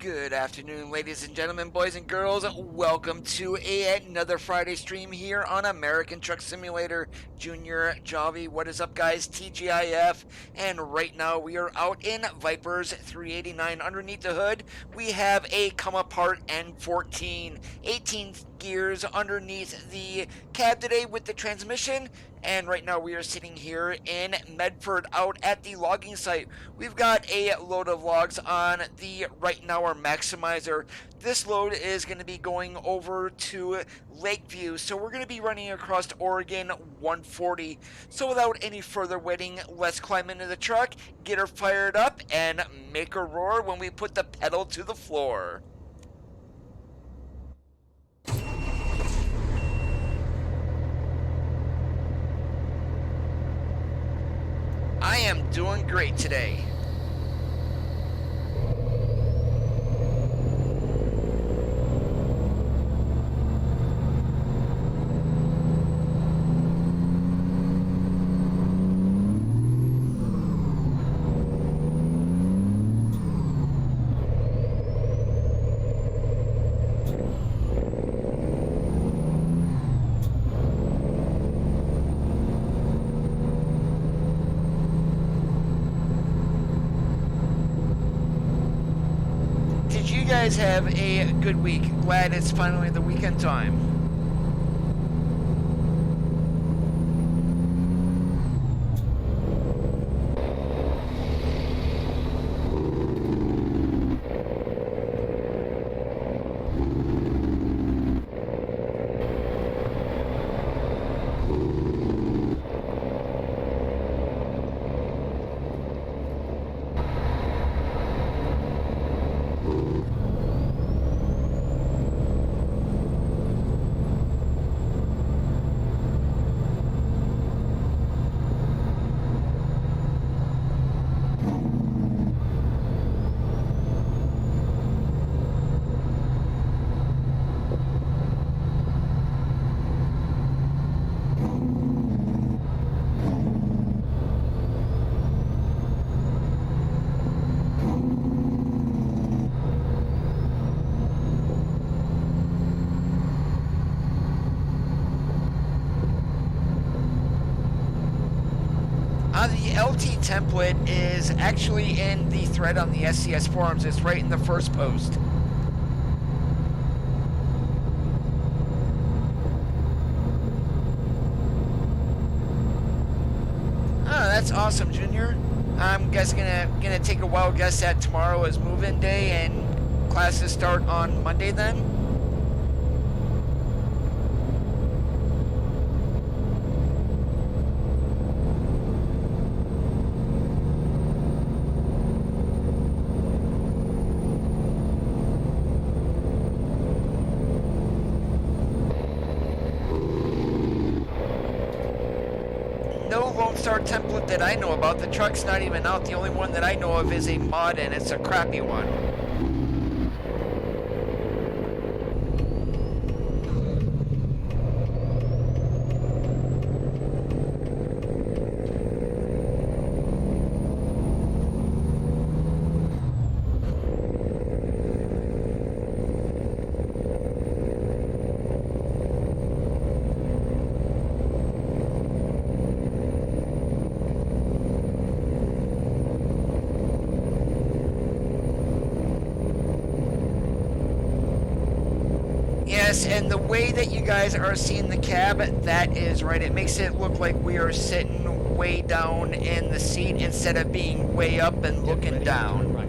Good afternoon, ladies and gentlemen, boys and girls. Welcome to another Friday stream here on American Truck Simulator Junior Javi. What is up, guys? TGIF. And right now we are out in Viper's 389. Underneath the hood, we have a come apart N14. 18 gears underneath the cab today with the transmission. And right now we are sitting here in Medford out at the logging site. We've got a load of logs on the right now our maximizer. This load is going to be going over to Lakeview, so we're going to be running across Oregon 140. So without any further waiting, let's climb into the truck, get her fired up, and make her roar when we put the pedal to the floor. I am doing great today. You guys have a good week. Glad it's finally the weekend time. The LT template is actually in the thread on the SCS forums. It's right in the first post. Oh, that's awesome, Junior. I'm guessing gonna take a wild guess at tomorrow is move-in day and classes start on Monday then. Template that I know about. The truck's not even out. The only one that I know of is a mod, and it's a crappy one. And the way that you guys are seeing the cab, that is right. It makes it look like we are sitting way down in the seat instead of being way up and looking down. Right.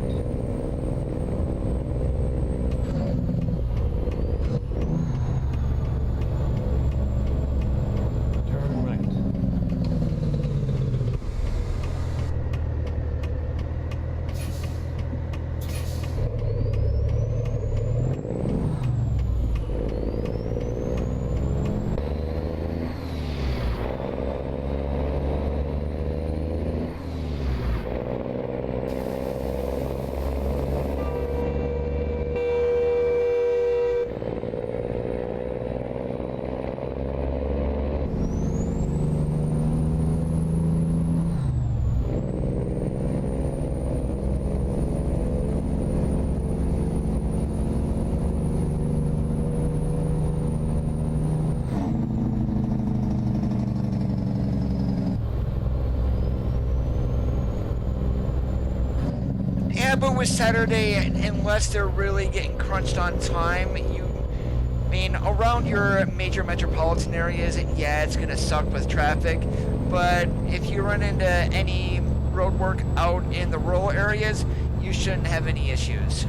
Yeah, but with Saturday, unless they're really getting crunched on time, I mean, around your major metropolitan areas, yeah, it's gonna suck with traffic. But if you run into any road work out in the rural areas, you shouldn't have any issues.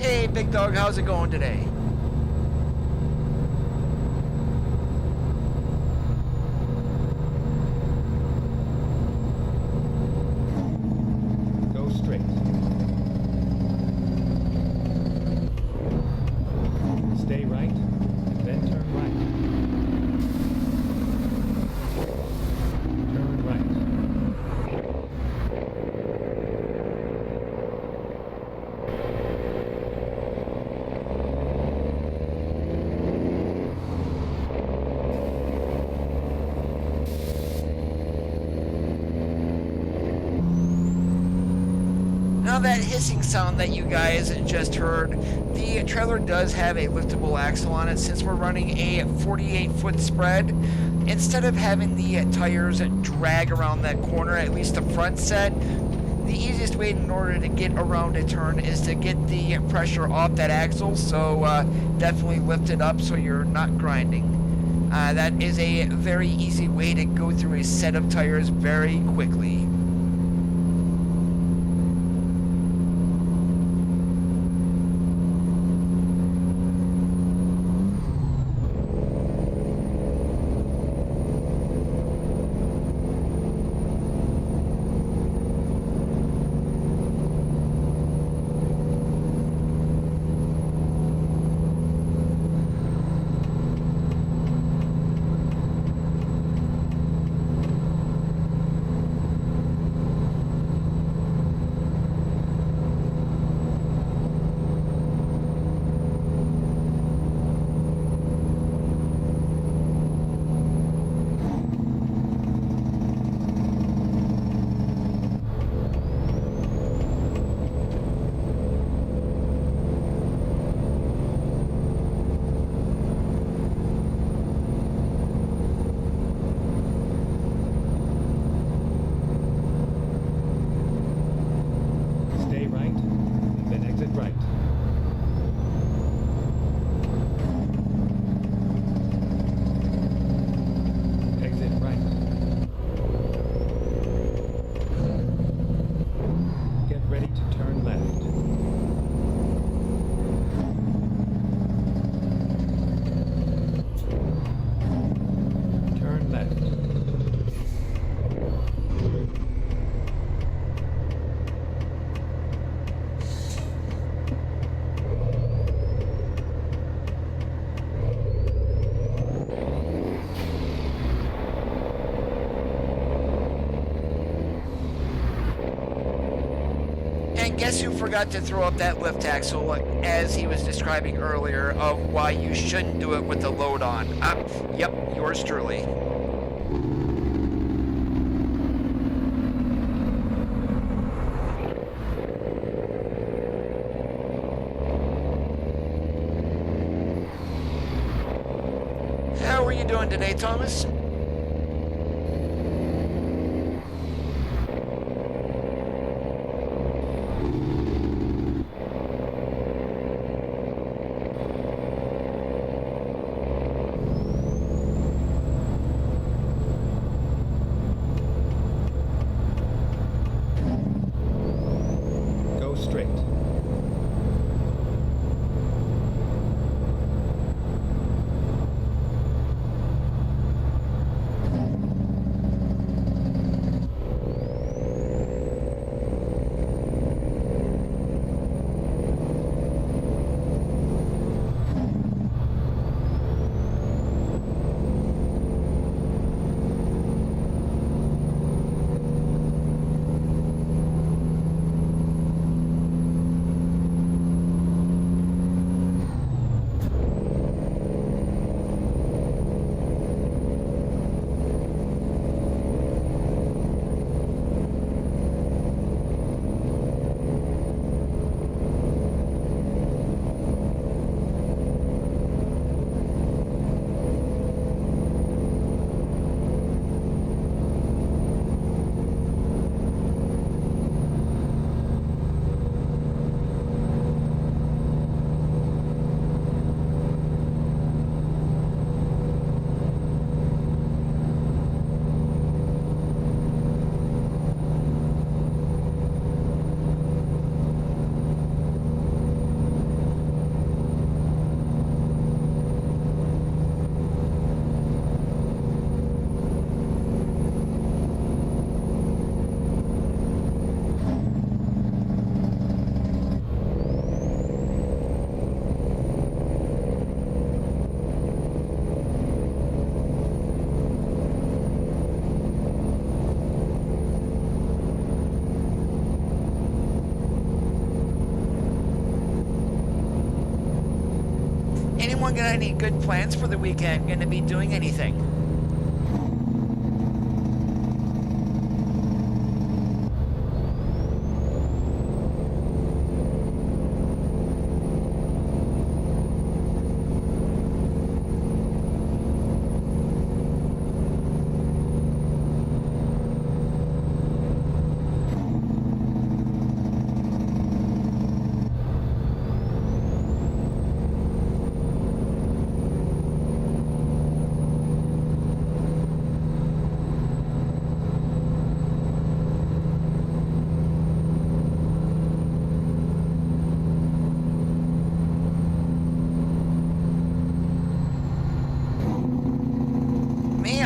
Hey, big dog, how's it going today? Go straight. Stay right, then turn right. Turn right. Now that hissing sound that you guys just heard, the trailer does have a liftable axle on it. Since we're running a 48-foot spread, instead of having the tires drag around that corner, at least the front set, the easiest way in order to get around a turn is to get the pressure off that axle, so definitely lift it up so you're not grinding. That is a very easy way to go through a set of tires very quickly. Guess who forgot to throw up that lift axle as he was describing earlier of why you shouldn't do it with the load on? Yep, yours truly. How are you doing today, Thomas? anyone got any good plans for the weekend? Gonna be doing anything?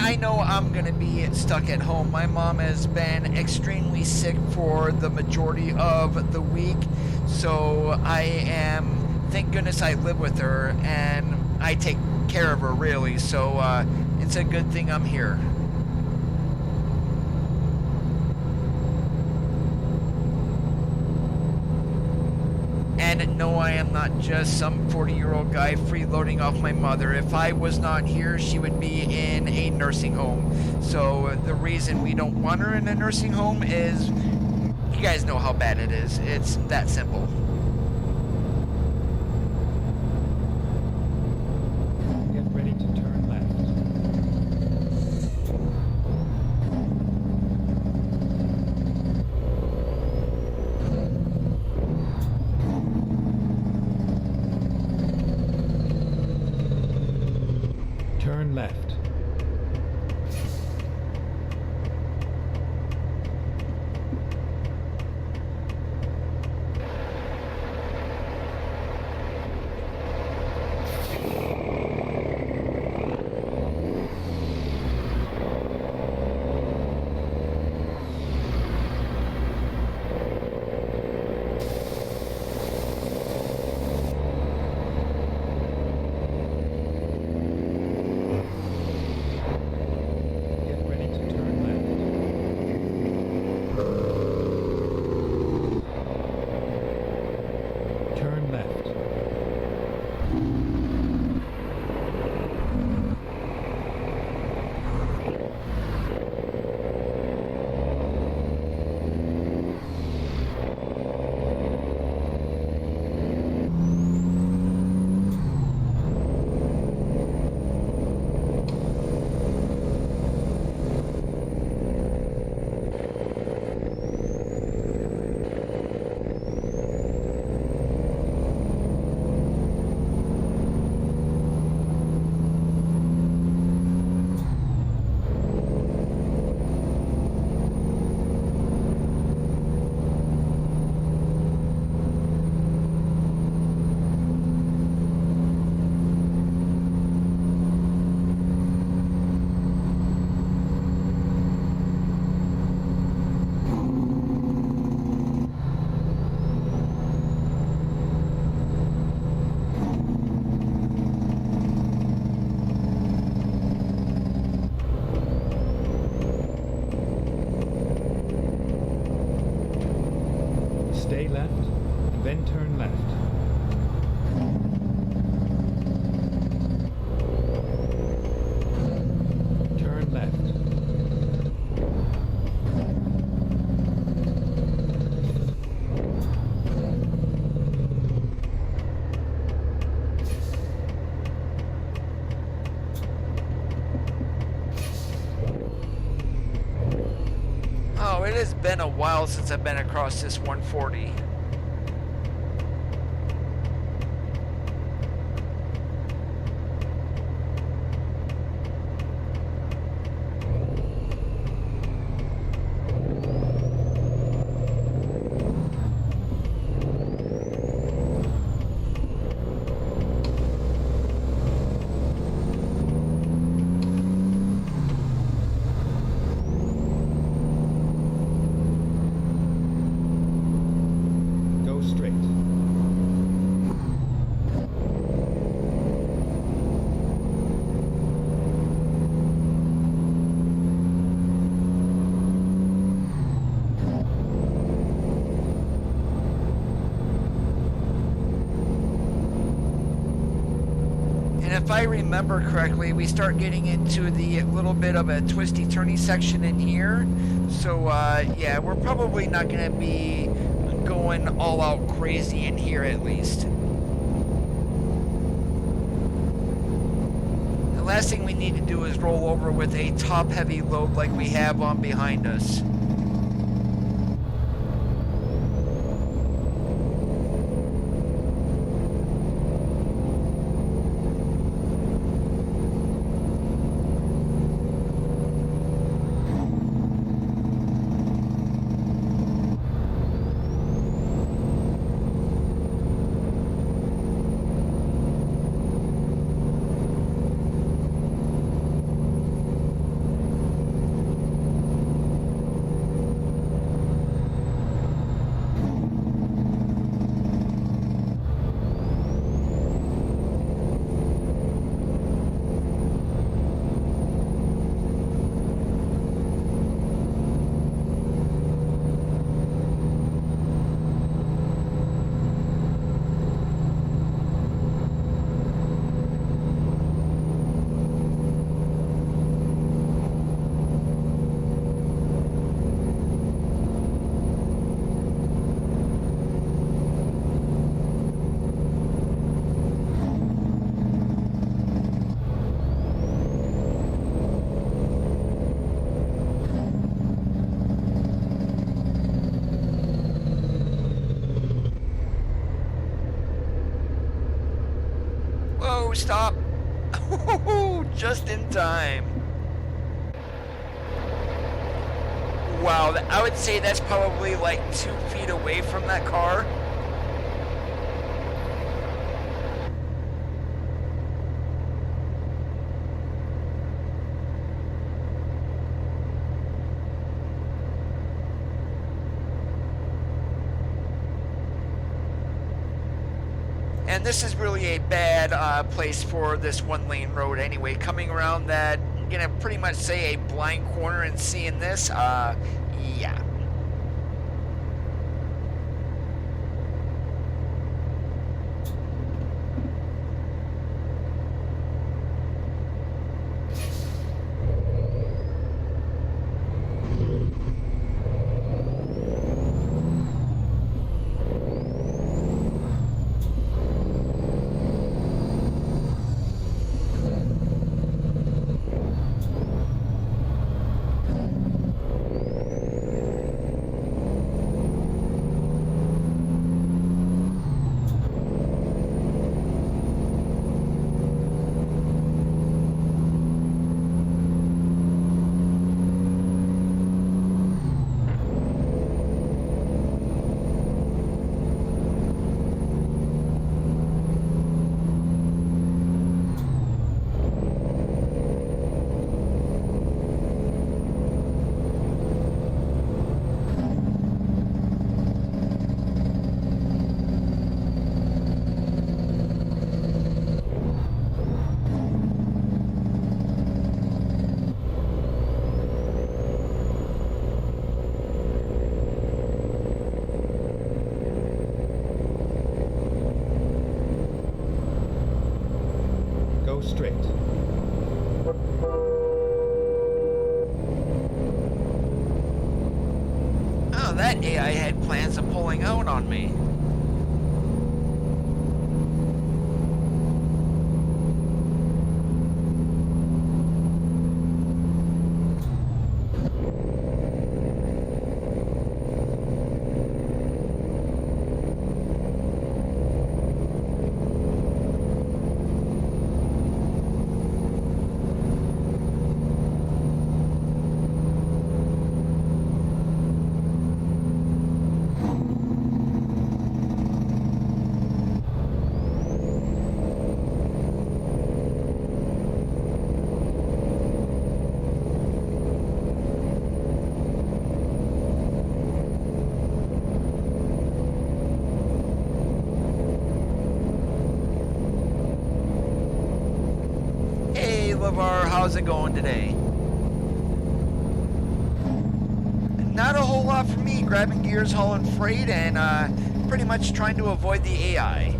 I know I'm gonna be stuck at home. My mom has been extremely sick for the majority of the week, so thank goodness I live with her and I take care of her, really, so it's a good thing I'm here. And no, I am not just some 40-year-old guy freeloading off my mother. If I was not here, she would be in a nursing home. So the reason we don't want her in a nursing home is, you guys know how bad it is. It's that simple. Get ready to turn left. Turn left. Stay left, then turn left. Turn left. Oh, it has been a while since I've been across this 140. if I remember correctly, we start getting into the little bit of a twisty-turny section in here. So, yeah, we're probably not going to be going all out crazy in here at least. The last thing we need to do is roll over with a top-heavy load like we have on behind us. Whoa, stop. Just in time. Wow, I would say that's probably like 2 feet away from that car. And this is really a bad place for this one-lane road anyway. Coming around that, I'm gonna pretty much say a blind corner and seeing this, yeah. Go straight. Oh, that AI had plans of pulling out on me. How's it going today? Not a whole lot for me, grabbing gears, hauling freight, and pretty much trying to avoid the AI.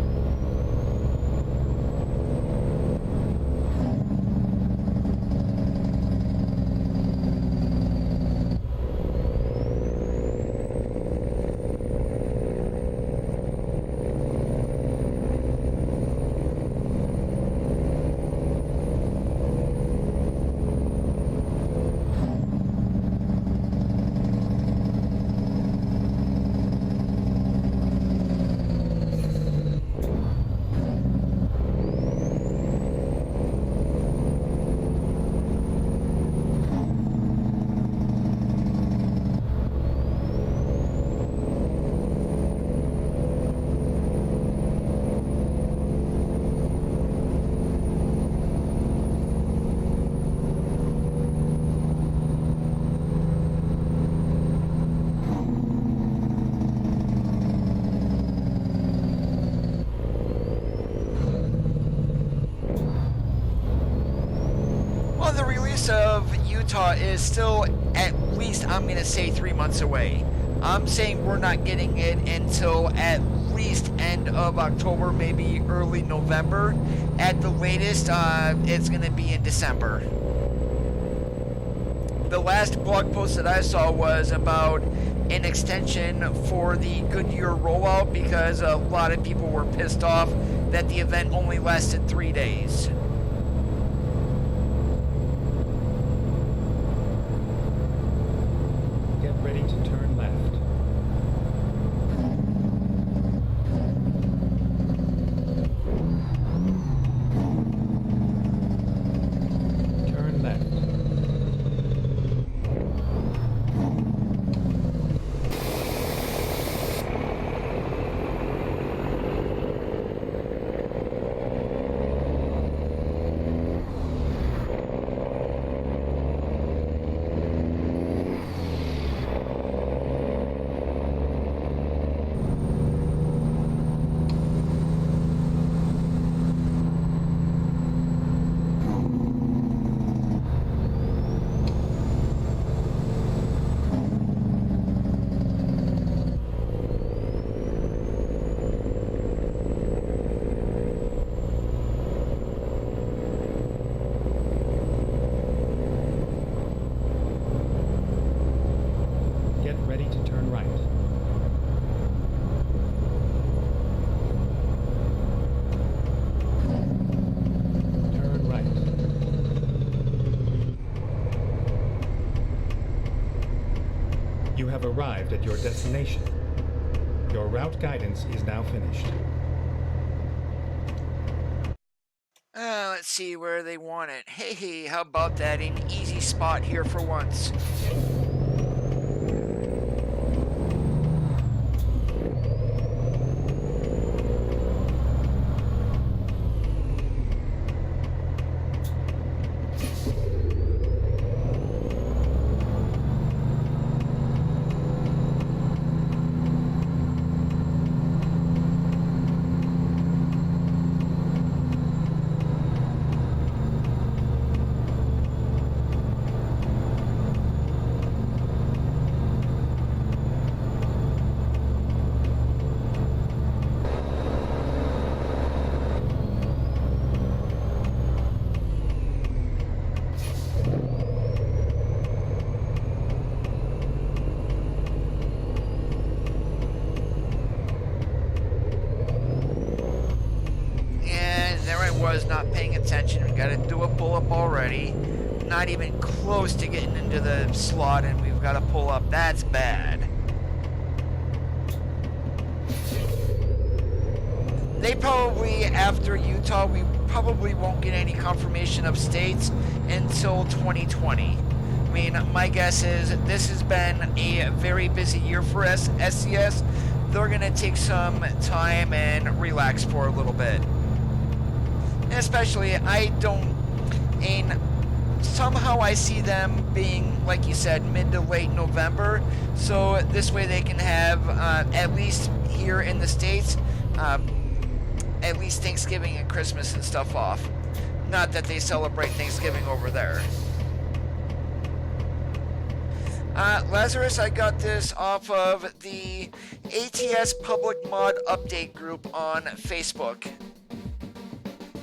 Utah is still at least, I'm going to say, 3 months away. I'm saying we're not getting it until at least end of October, maybe early November. At the latest, it's going to be in December. The last blog post that I saw was about an extension for the Goodyear rollout because a lot of people were pissed off that the event only lasted 3 days. Get ready to turn left. Turn left. Get ready to turn right. Turn right. You have arrived at your destination. Your route guidance is now finished. Let's see where they want it. Hey, how about that? An easy spot here for once. Was not paying attention. We got to do a pull-up already. Not even close to getting into the slot, and we've got to pull up. That's bad. They probably, after Utah, we probably won't get any confirmation of states until 2020. I mean, my guess is this has been a very busy year for SCS. They're going to take some time and relax for a little bit. Especially, somehow I see them being, like you said, mid to late November, so this way they can have, at least here in the States, at least Thanksgiving and Christmas and stuff off. Not that they celebrate Thanksgiving over there. Lazarus, I got this off of the ATS Public Mod Update group on Facebook.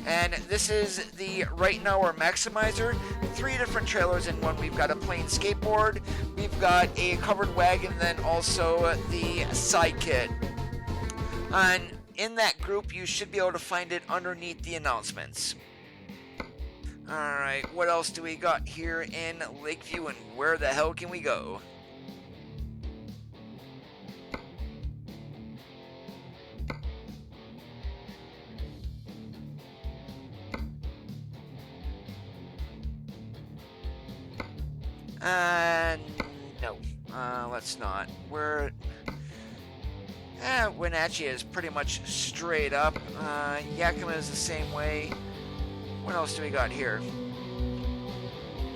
And this is the Right Now or Maximizer. 3 different trailers in one. We've got a plain skateboard, we've got a covered wagon, and then also the side kit. And in that group, you should be able to find it underneath the announcements. Alright, what else do we got here in Lakeview, and where the hell can we go? No. Let's not. Wenatchee is pretty much straight up. Yakima is the same way. What else do we got here?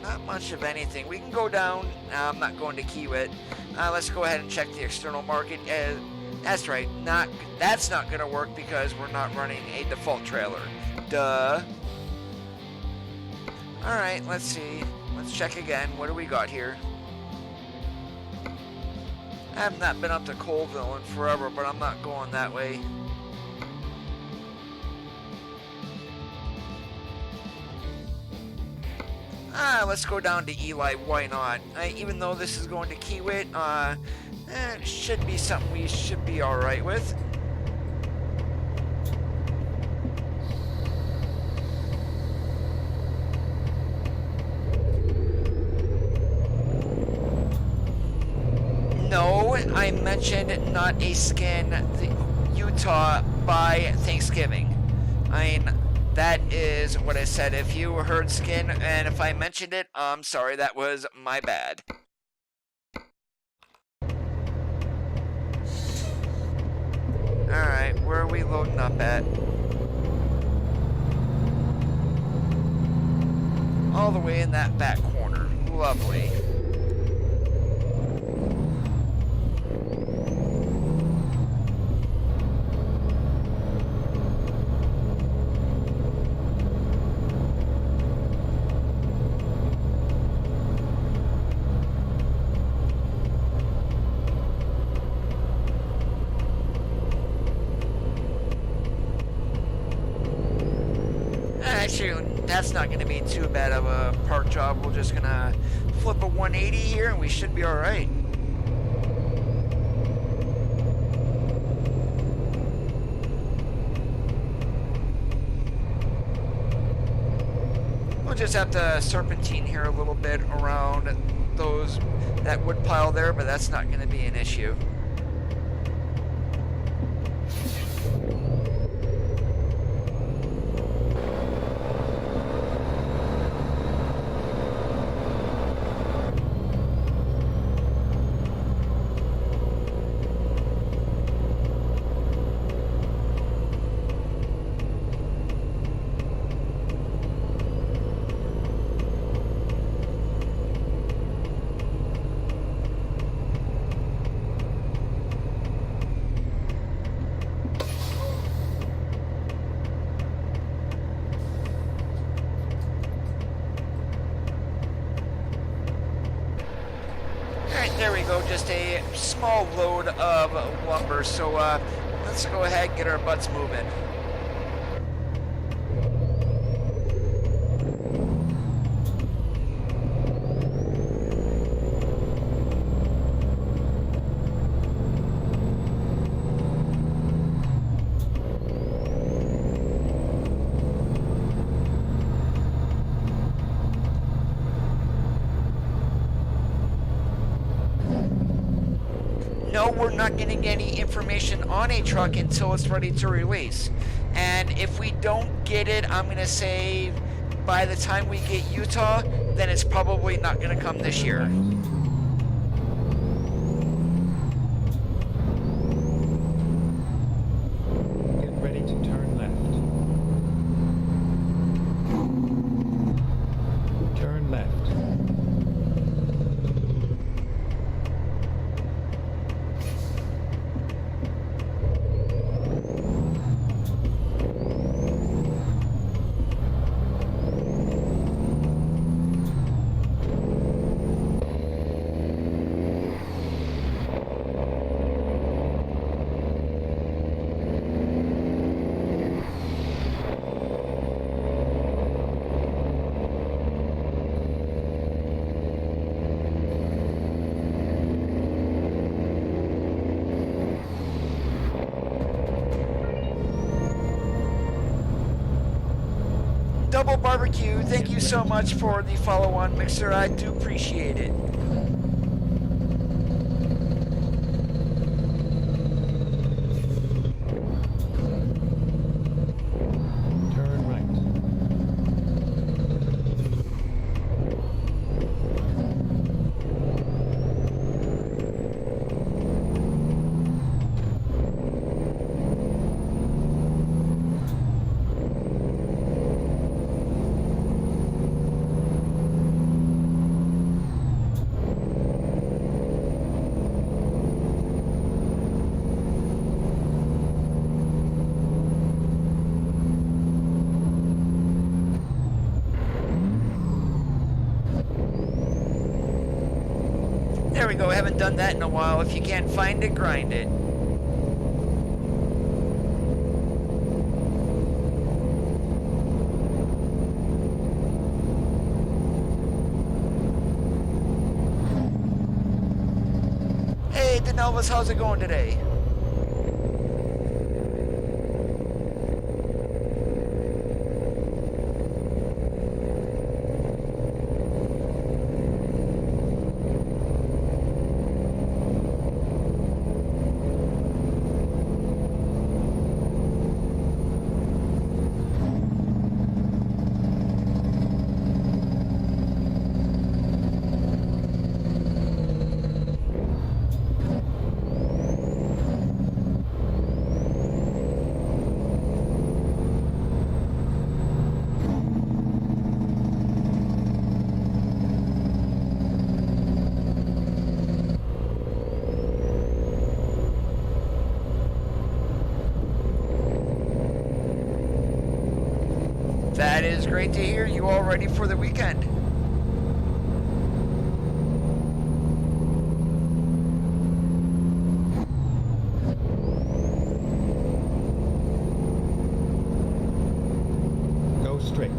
Not much of anything. We can go down. I'm not going to Kiewit. Let's go ahead and check the external market. That's right. That's not going to work because we're not running a default trailer. Duh. Alright, let's see. Let's check again. What do we got here? I have not been up to Colville in forever, but I'm not going that way. Let's go down to Eli. Why not? Even though this is going to Kiewit, it should be something we should be alright with. No, I mentioned not a skin, Utah by Thanksgiving. I mean, that is what I said. If you heard skin and if I mentioned it, I'm sorry, that was my bad. Alright, where are we loading up at? All the way in that back corner. Lovely. Actually, that's not going to be too bad of a park job. We're just going to flip a 180 here and we should be alright. We'll just have to serpentine here a little bit around that wood pile there, but that's not going to be an issue. There we go, just a small load of lumber, so let's go ahead and get our butts moving. No, we're not getting any information on a truck until it's ready to release. And if we don't get it, I'm going to say by the time we get Utah, then it's probably not going to come this year. Get ready to turn left. Turn left. Double Barbecue, thank you so much for the follow-on mixer. I do appreciate it. Turn right. done that in a while. If you can't find it, grind it. Hey, Denelvis, how's it going today? That is great to hear. You all ready for the weekend? Go straight.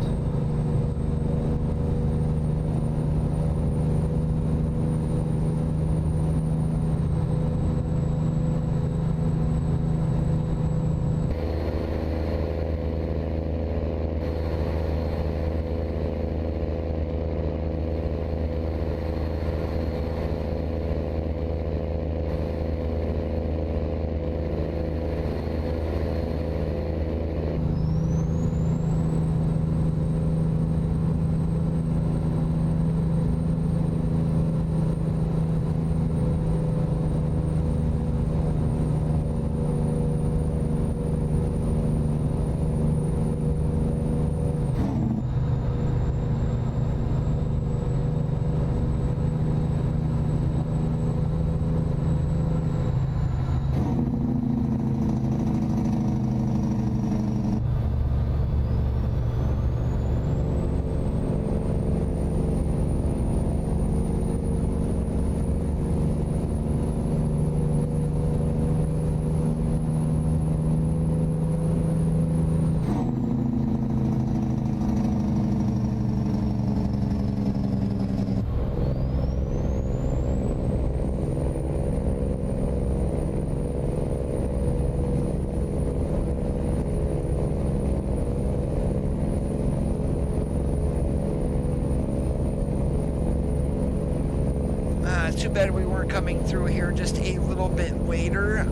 Too bad we weren't coming through here just a little bit later.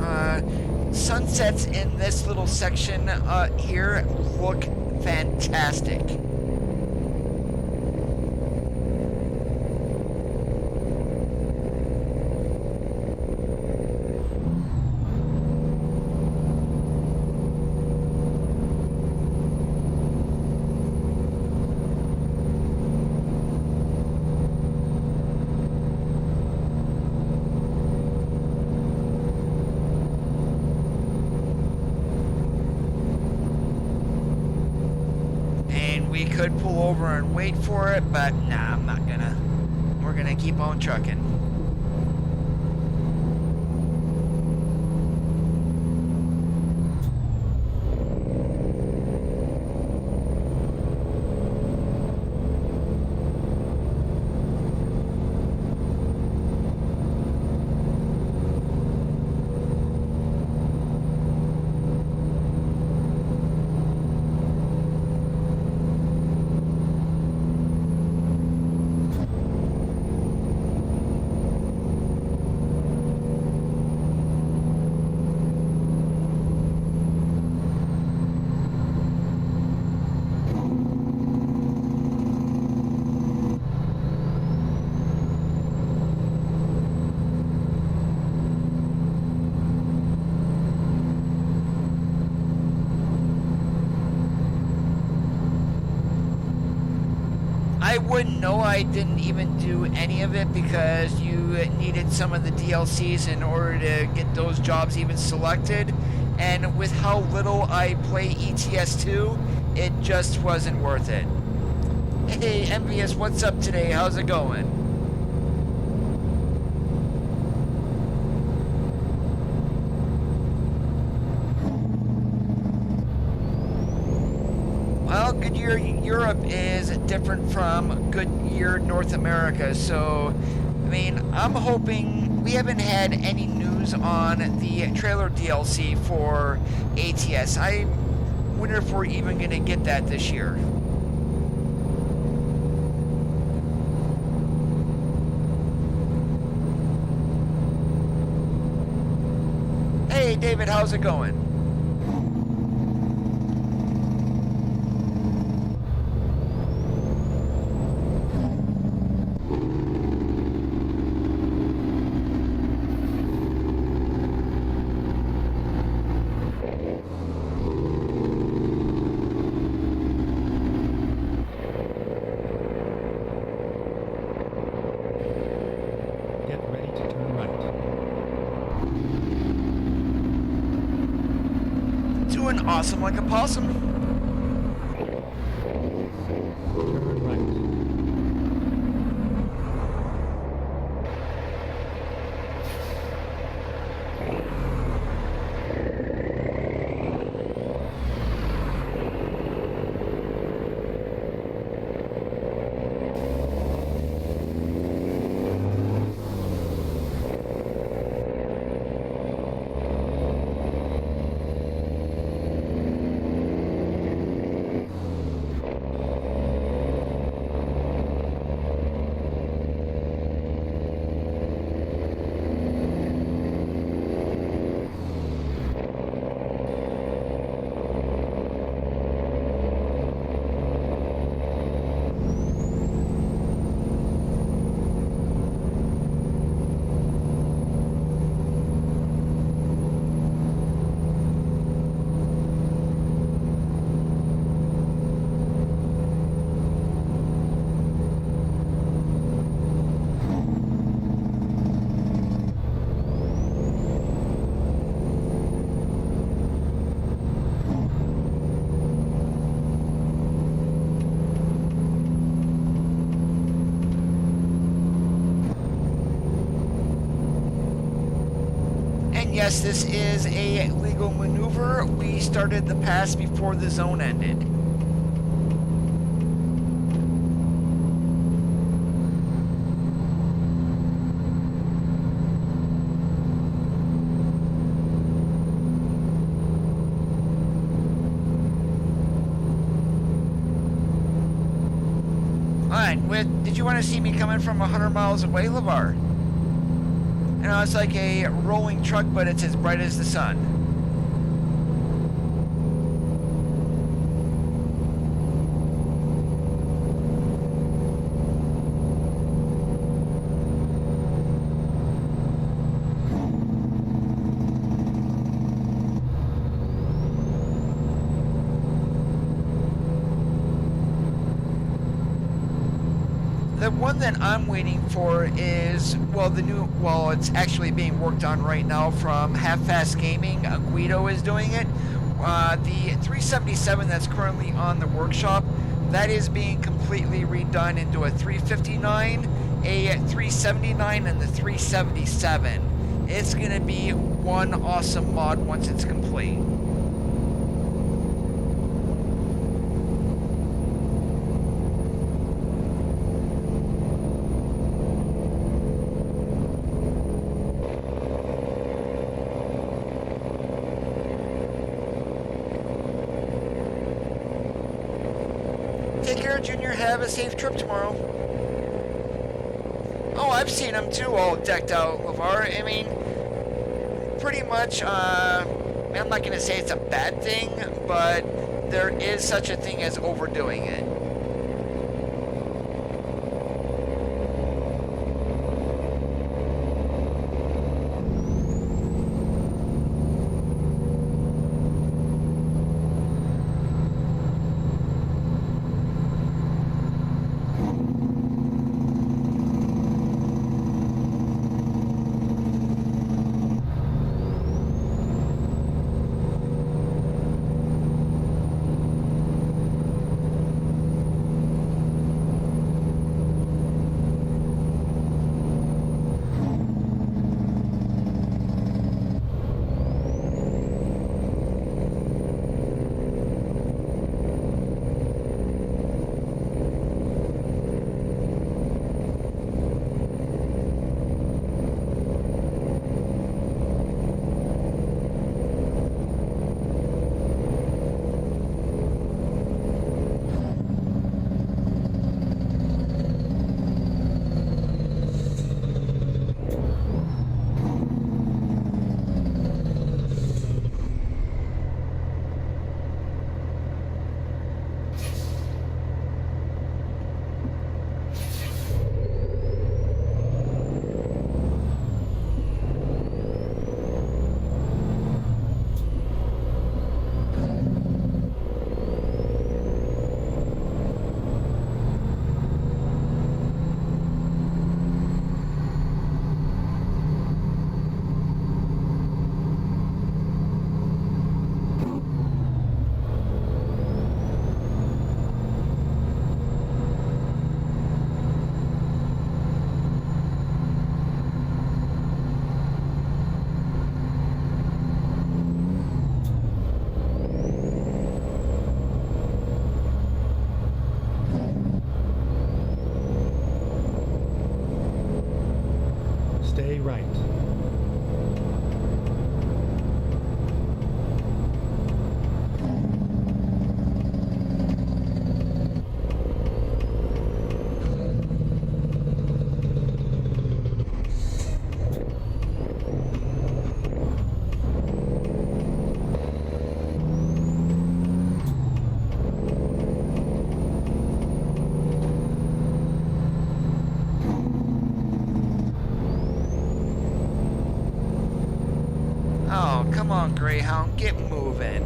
Sunsets in this little section here look fantastic. We could pull over and wait for it, but nah, I'm not gonna. We're gonna keep on trucking. I wouldn't know. I didn't even do any of it because you needed some of the DLCs in order to get those jobs even selected. And with how little I play ETS2, it just wasn't worth it. Hey, MVS, what's up today? How's it going? Goodyear Europe is different from Goodyear North America. So, I mean, I'm hoping we haven't had any news on the trailer DLC for ATS. I wonder if we're even going to get that this year. Hey, David, how's it going? Get ready to turn right. Doing awesome like a possum. Turn right. Yes, this is a legal maneuver. We started the pass before the zone ended. Alright, did you want to see me coming from 100 miles away, LeVar? You know, it's like a rolling truck, but it's as bright as the sun. The one that I'm waiting for is, well, it's actually being worked on right now from Half Fast Gaming. Guido is doing it. The 377 that's currently on the workshop, that is being completely redone into a 359, a 379, and the 377. It's going to be one awesome mod once it's complete. Take care, Junior. Have a safe trip tomorrow. Oh, I've seen them too, all decked out, LeVar. I mean, pretty much, I'm not going to say it's a bad thing, but there is such a thing as overdoing it. Come on, Greyhound, get moving.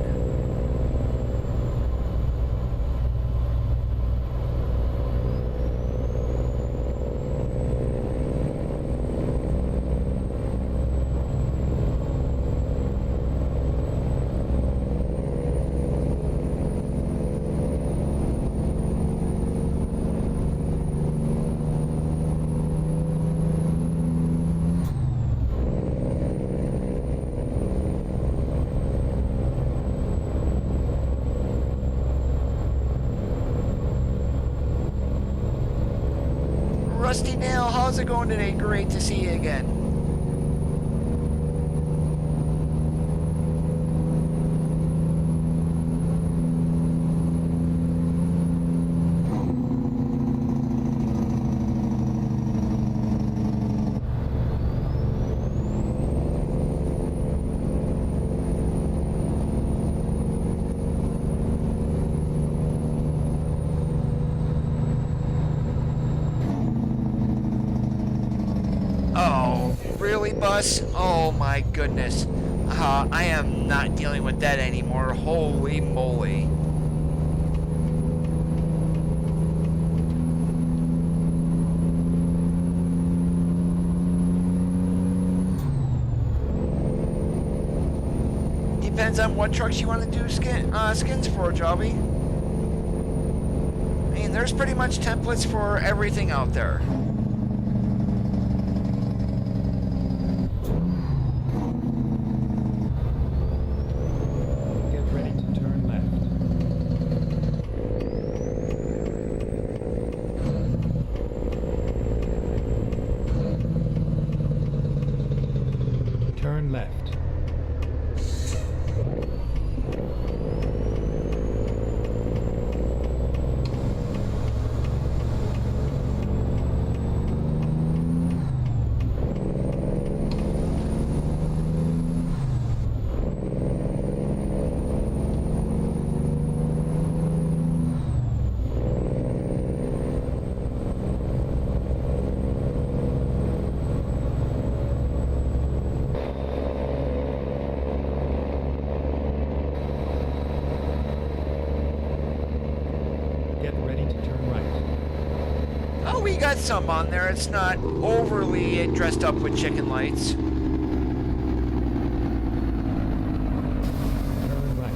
Rusty Nail, how's it going today? Great to see you again. Bus? Oh my goodness. I am not dealing with that anymore. Holy moly. Depends on what trucks you want to do skins for, Jobby. I mean, there's pretty much templates for everything out there. Turn left. Got some on there. It's not overly dressed up with chicken lights. Turn right.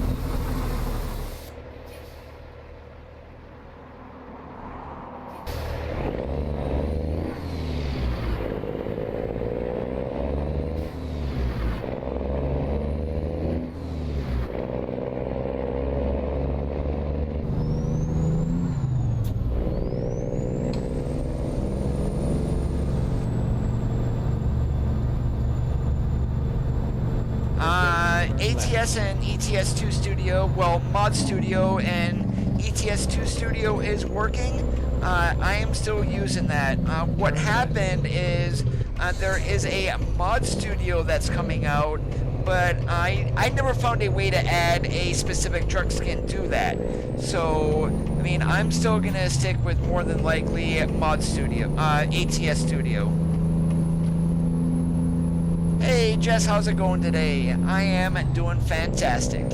ATS and ETS2 Studio, well, Mod Studio and ETS2 Studio is working. I am still using that. What happened is there is a Mod Studio that's coming out, but I never found a way to add a specific truck skin to that. So, I mean, I'm still gonna stick with more than likely Mod Studio, ATS Studio. Hey Jess, how's it going today? I am doing fantastic.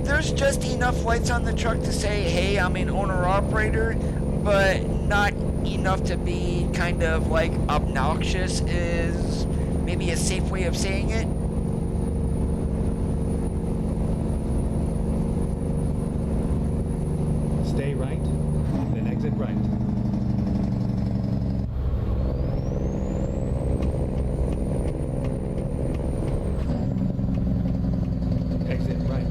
There's just enough lights on the truck to say, hey, I'm an owner-operator, but not enough to be kind of like obnoxious is maybe a safe way of saying it. Stay right, then exit right. Exit right.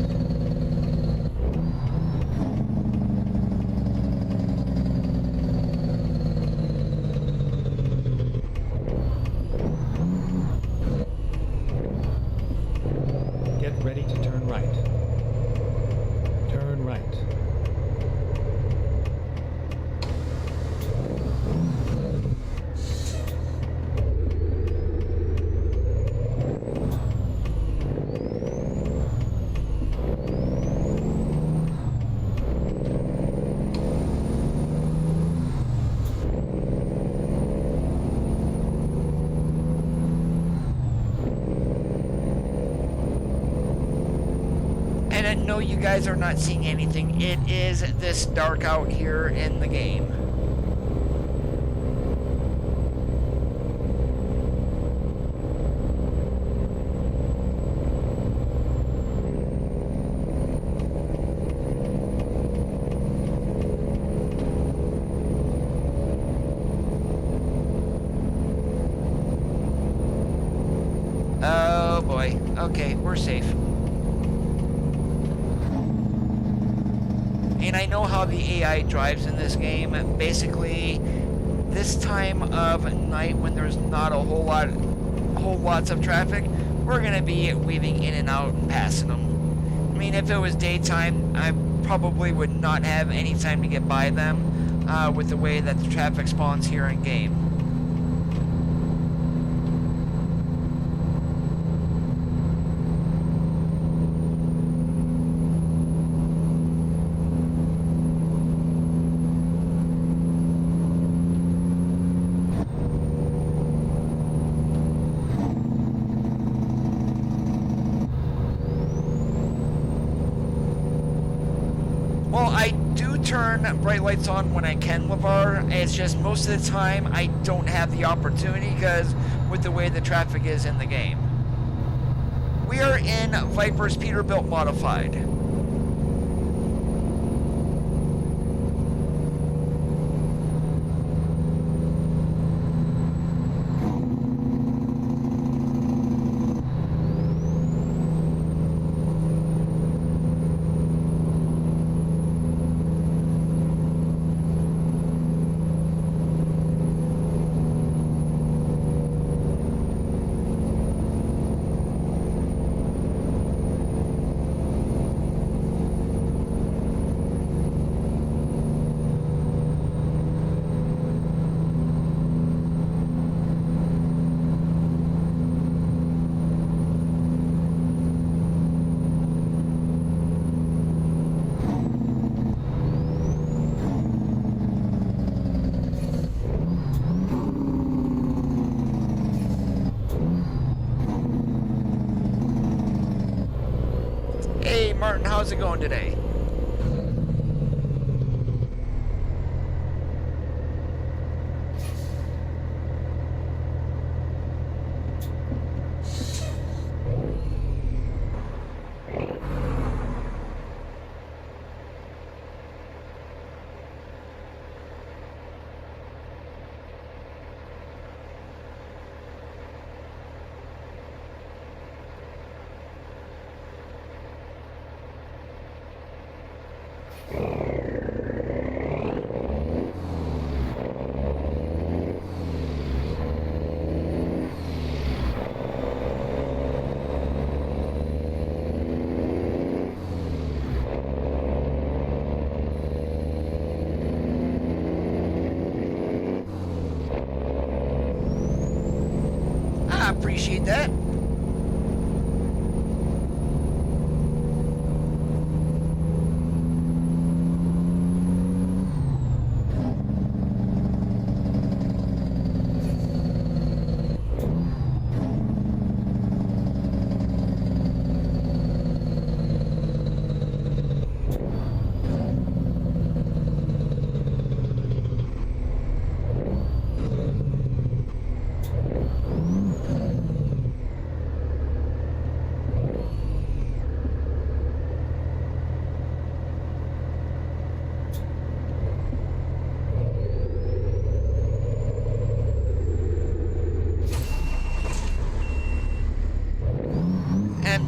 Get ready to turn right. Turn right. And no, you guys are not seeing anything. It is this dark out here in the game. Oh boy. Okay, we're safe. And I know how the AI drives in this game. Basically, this time of night when there's not a whole lots of traffic, we're gonna be weaving in and out and passing them. I mean, if it was daytime, I probably would not have any time to get by them with the way that the traffic spawns here in game. Well, I do turn bright lights on when I can, LeVar. It's just most of the time I don't have the opportunity because with the way the traffic is in the game. We are in Viper's Peterbilt Modified. Hey Martin, how's it going today? I appreciate that.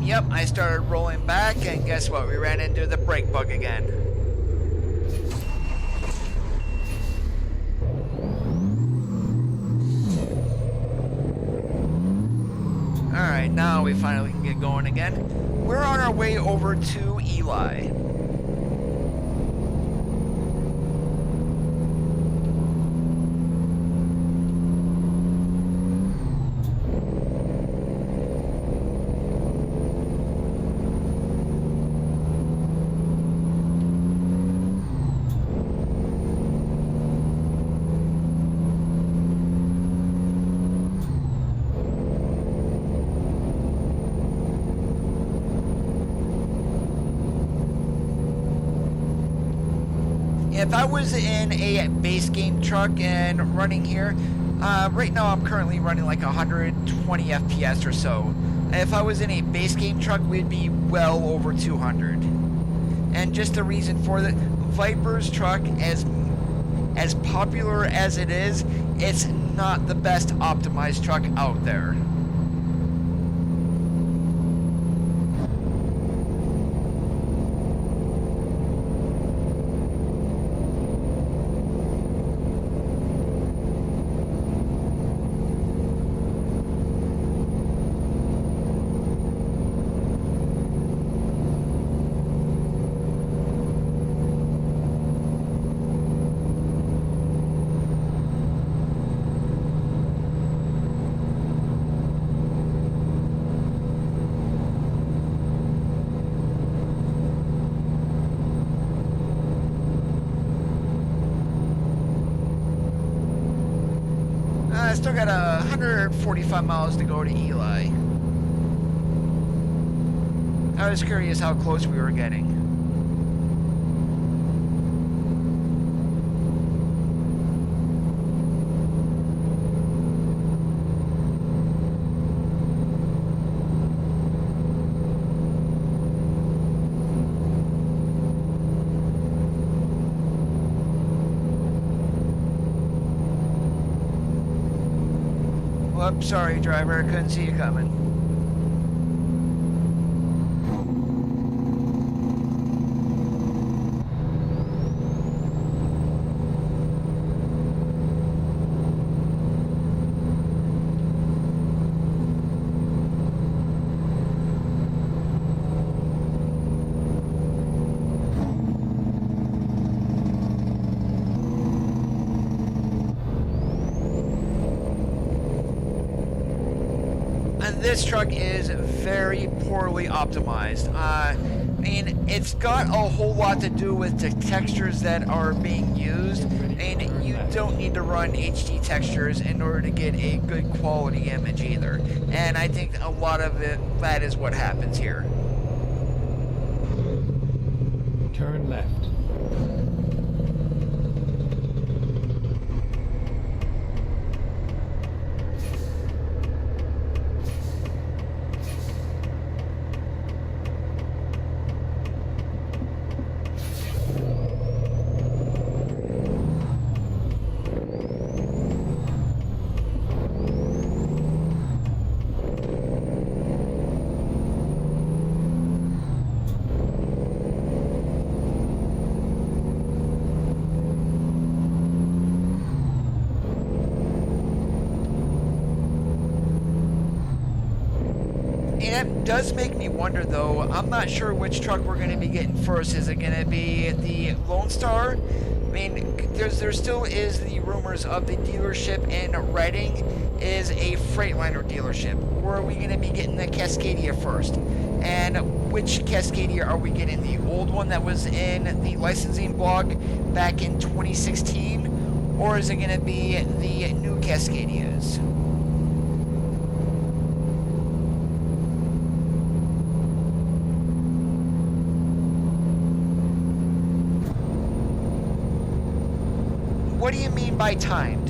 Yep, I started rolling back, and guess what? We ran into the brake bug again. Alright, now we finally can get going again. We're on our way over to Eli. If I was in a base game truck and running here, right now I'm currently running like 120 FPS or so. If I was in a base game truck, we'd be well over 200. And just the reason for that, Viper's truck, as popular as it is, it's not the best optimized truck out there. I still got 145 miles to go to Eli. I was curious how close we were getting. Whoops, sorry driver, I couldn't see you coming. This truck is very poorly optimized. I mean, it's got a whole lot to do with the textures that are being used, and you don't need to run HD textures in order to get a good quality image either. And I think a lot of that is what happens here. Turn left. It does make me wonder though, I'm not sure which truck we're going to be getting first. Is it going to be the Lone Star? I mean, there still is the rumors of the dealership in Reading is a Freightliner dealership. Or are we going to be getting the Cascadia first? And which Cascadia are we getting? The old one that was in the licensing blog back in 2016? Or is it going to be the new Cascadias? What do you mean by timed?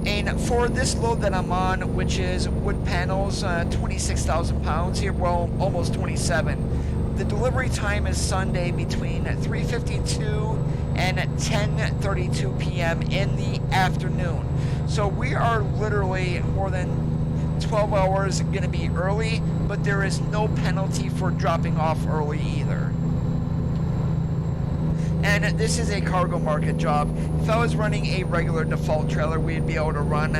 And for this load that I'm on, which is wood panels, 26,000 pounds here, well, almost 27. The delivery time is Sunday between 3:52 and 10:32 p.m. in the afternoon. So we are literally more than 12 hours going to be early, but there is no penalty for dropping off early either. And this is a cargo market job. If I was running a regular default trailer, we'd be able to run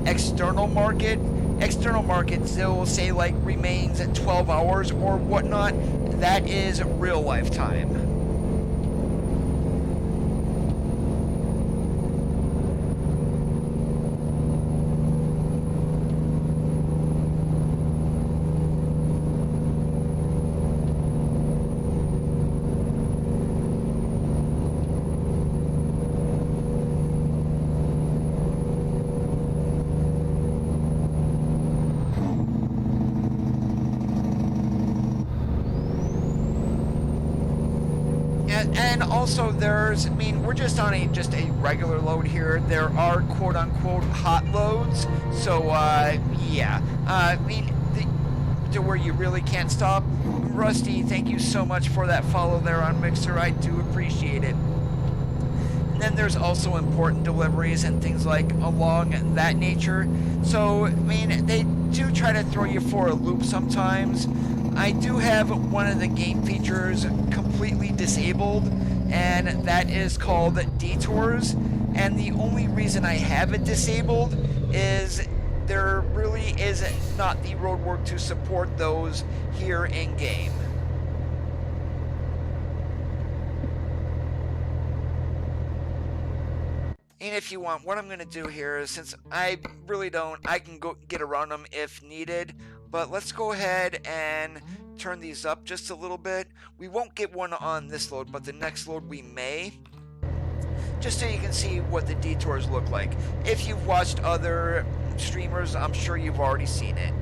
external market. External markets, they will say like remains 12 hours or whatnot. That is real life time. And also there's, I mean, we're just on just a regular load here. There are quote-unquote hot loads. So, yeah. I mean, to where you really can't stop. Rusty, thank you so much for that follow there on Mixer. I do appreciate it. And then there's also important deliveries and things like along that nature. So, I mean, they do try to throw you for a loop sometimes. I do have one of the game features completely disabled, and that is called detours. And the only reason I have it disabled is there really is not the roadwork to support those here in game. And if you want, what I'm going to do here is, since I really don't, I can go get around them if needed, but let's go ahead and turn these up just a little bit. We won't get one on this load, but the next load we may, just so you can see what the detours look like. If you've watched other streamers, I'm sure you've already seen it.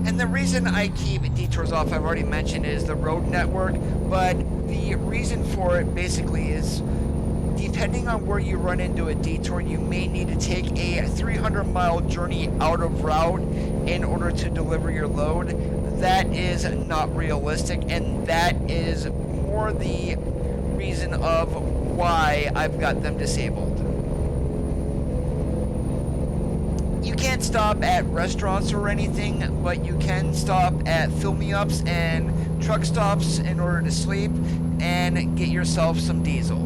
And the reason I keep detours off, I've already mentioned, is the road network, but the reason for it basically is, depending on where you run into a detour, you may need to take a 300-mile journey out of route in order to deliver your load. That is not realistic, and that is more the reason of why I've got them disabled. You can't stop at restaurants or anything, but you can stop at fill-me-ups and truck stops in order to sleep and get yourself some diesel.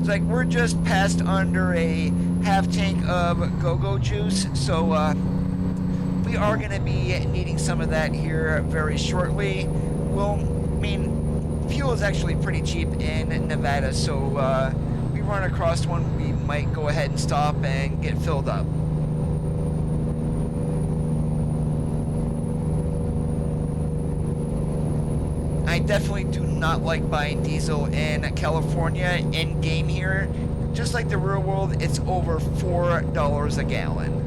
It's like we're just passed under a half tank of go-go juice, so we are going to be needing some of that here very shortly. Well, I mean, fuel is actually pretty cheap in Nevada, so we run across one, we might go ahead and stop and get filled up. I definitely do not like buying diesel in California. In game here, just like the real world, it's over $4 a gallon.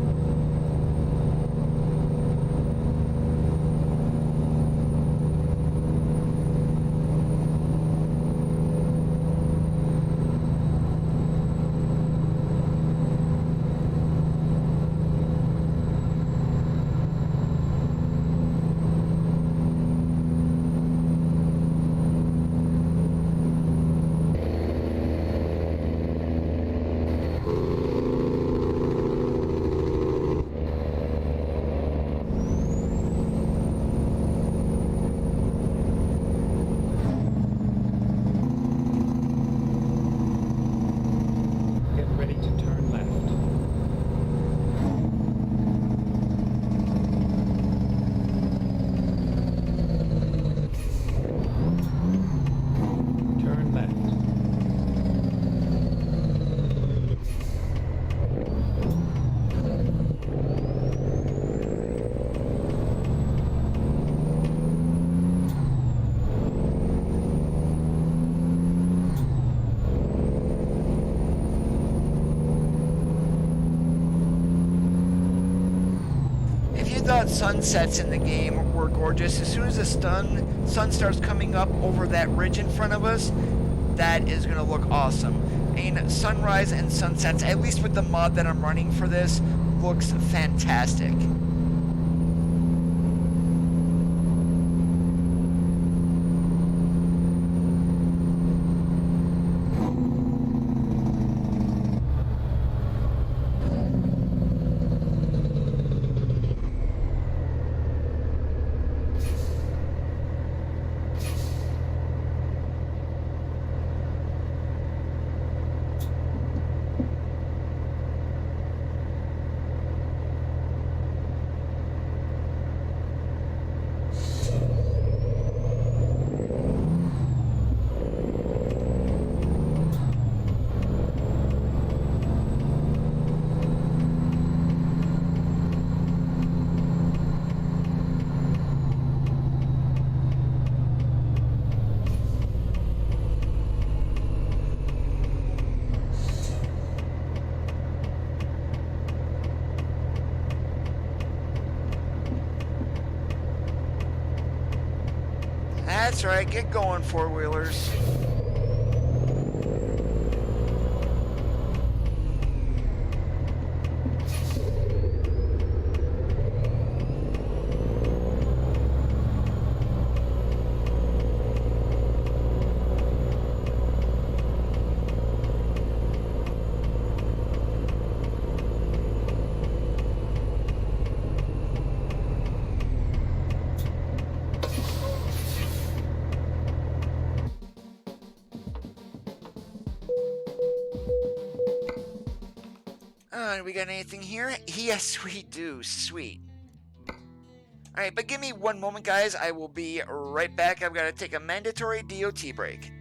sunsets in the game were gorgeous. As soon as the sun starts coming up over that ridge in front of us, that is going to look awesome. I mean, sunrise and sunsets, at least with the mod that I'm running for this, looks fantastic. That's right, get going, four-wheelers. We got anything here? Yes, we do. Sweet. Alright, but give me one moment, guys. I will be right back. I've got to take a mandatory DOT break.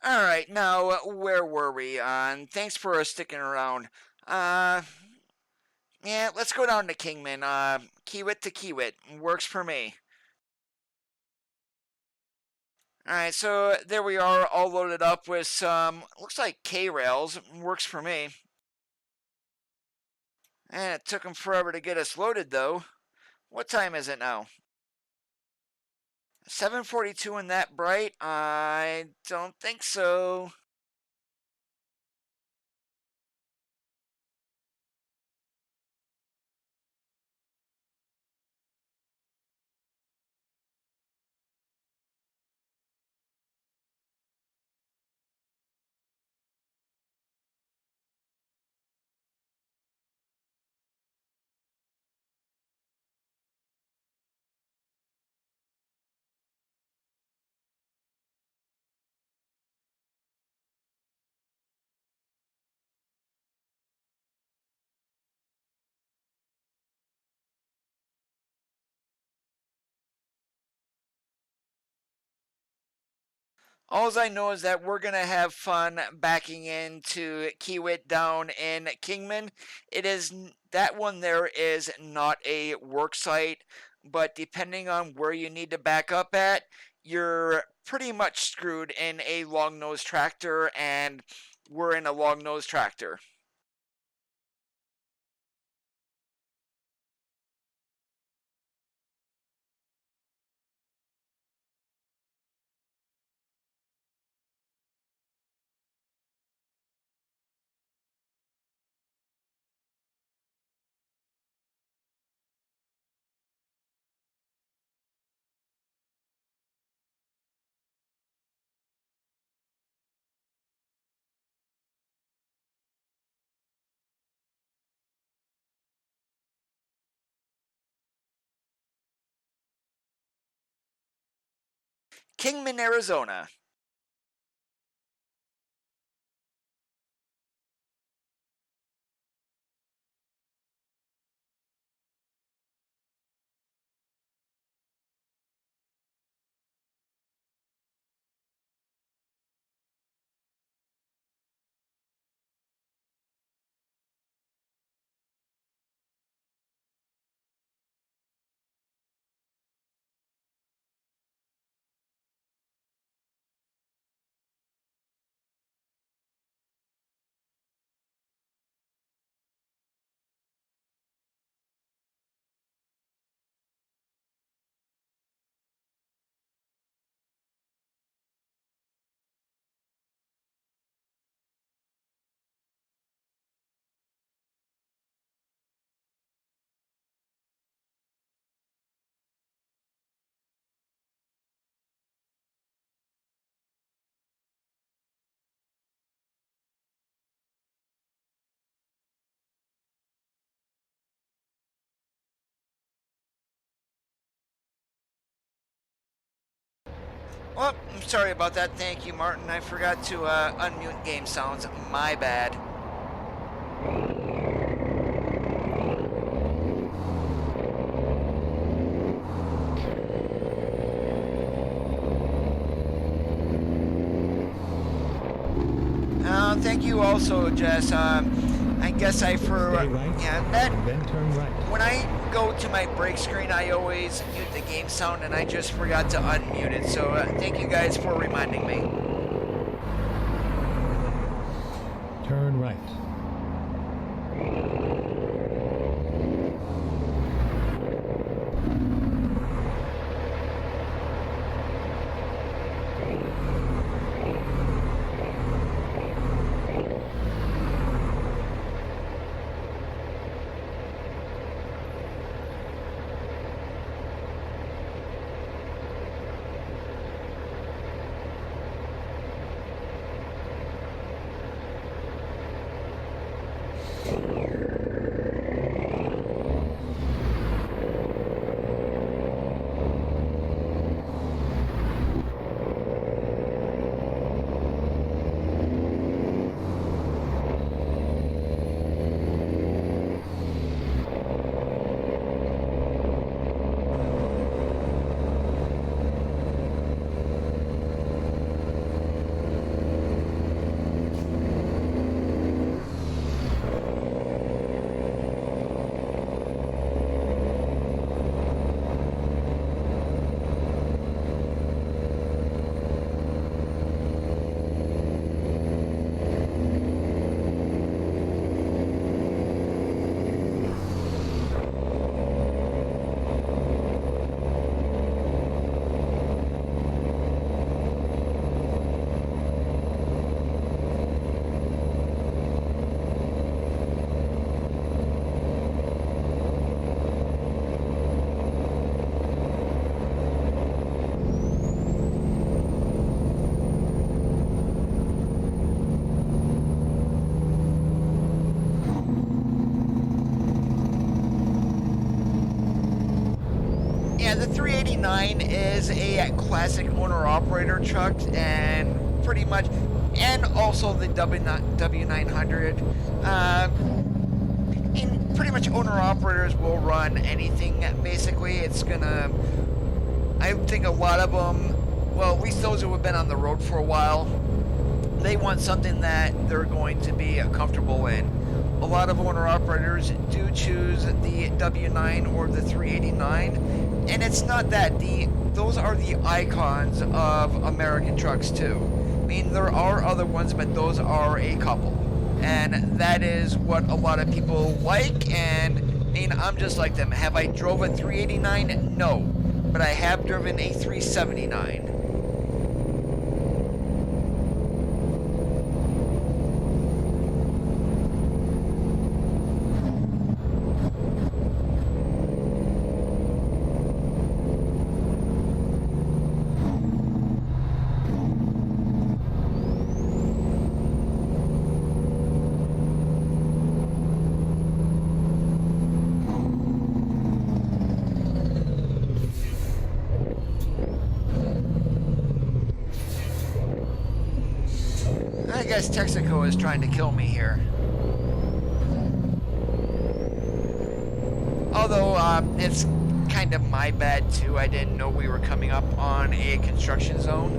Alright, now, where were we? Thanks for sticking around. Yeah, let's go down to Kingman. Kiewit to Kiewit. Works for me. Alright, so there we are, all loaded up with some, looks like K-Rails. Works for me. And it took them forever to get us loaded, though. What time is it now? 7:42 in that bright? I don't think so. All I know is that we're going to have fun backing into Kiewit down in Kingman. That one there is not a work site, but depending on where you need to back up at, you're pretty much screwed in a long nose tractor, and we're in a long nose tractor. Kingman, Arizona. Well, I'm sorry about that. Thank you, Martin. I forgot to unmute game sounds. My bad. Thank you also, Jess. I guess I Stay right, yeah, that and then turn right. when I go to my break screen, I always mute the game sound, and I just forgot to unmute it. So thank you guys for reminding me. Turn right. Yeah, the 389 is a classic owner-operator truck, and pretty much, and also the W900. And pretty much owner-operators will run anything. Basically, it's gonna. I think a lot of them, well, at least those who have been on the road for a while, they want something that they're going to be comfortable in. A lot of owner-operators do choose the W9 or the 389, and it's not that. Those are the icons of American trucks too. mean, there are other ones, but those are a couple. And that is what a lot of people like, and I mean, I'm just like them. Have I drove a 389? No. But I have driven a 379. I guess Texaco is trying to kill me here. Although, it's kind of my bad too. I didn't know we were coming up on a construction zone.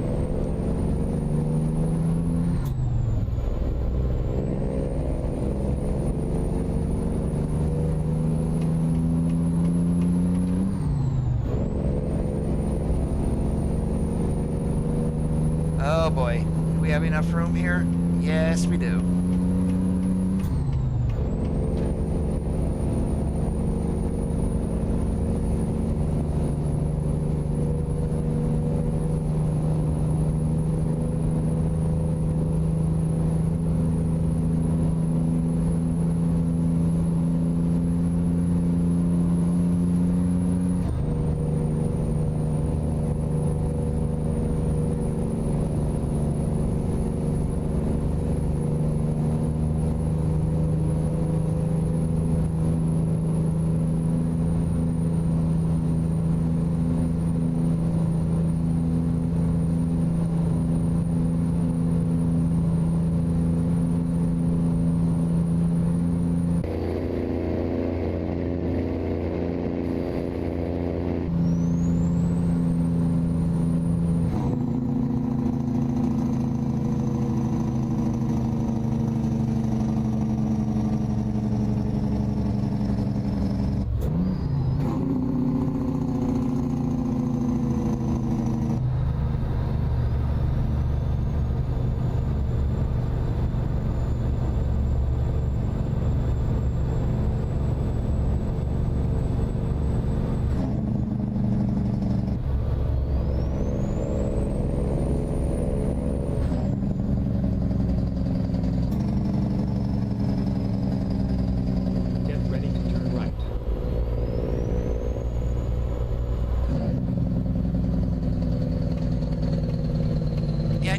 Oh boy. Do we have enough room here? Yes, we do.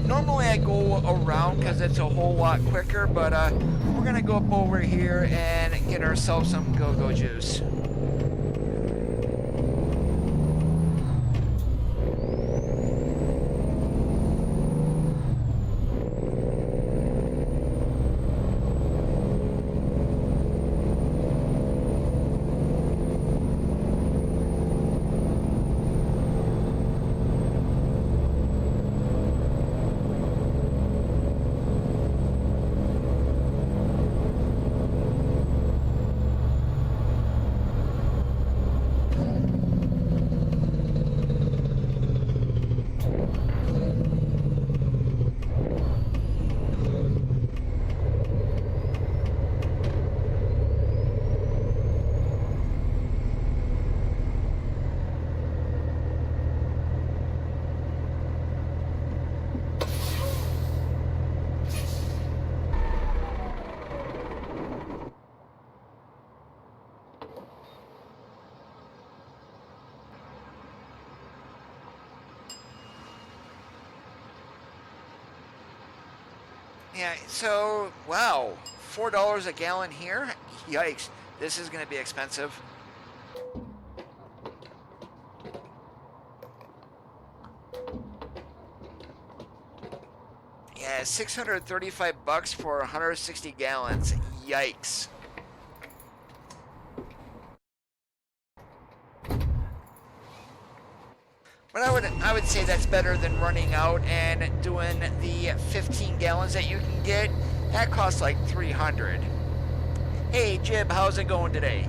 Normally I go around because it's a whole lot quicker, but we're gonna go up over here and get ourselves some go-go juice. Yeah, so, wow, $4 a gallon here? Yikes, this is going to be expensive. Yeah, 635 bucks for 160 gallons. Yikes. But I would say that's better than running out and doing the 15 gallons that you can get. That costs like 300. Hey Jib, how's it going today?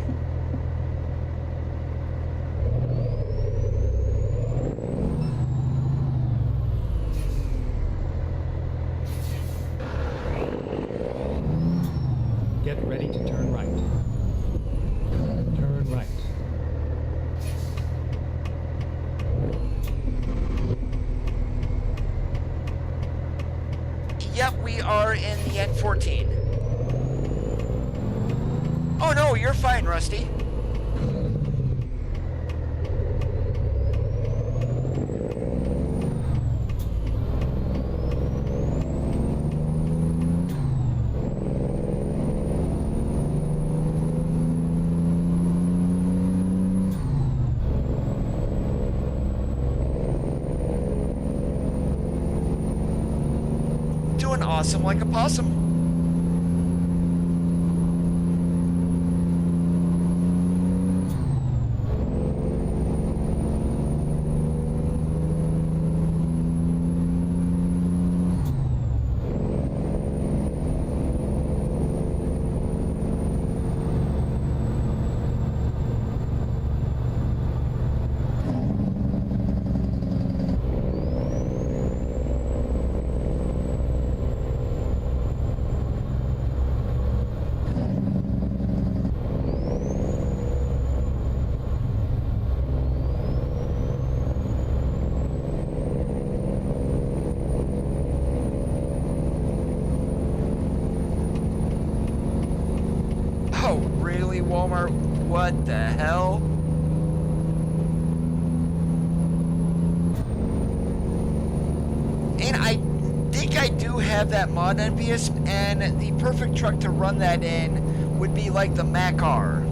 that, we are in the N14. Oh no, you're fine, Rusty. Doing awesome like a possum. Oh, really, Walmart? What the hell? And I think I do have that mod envious, and the perfect truck to run that in would be like the Mac R.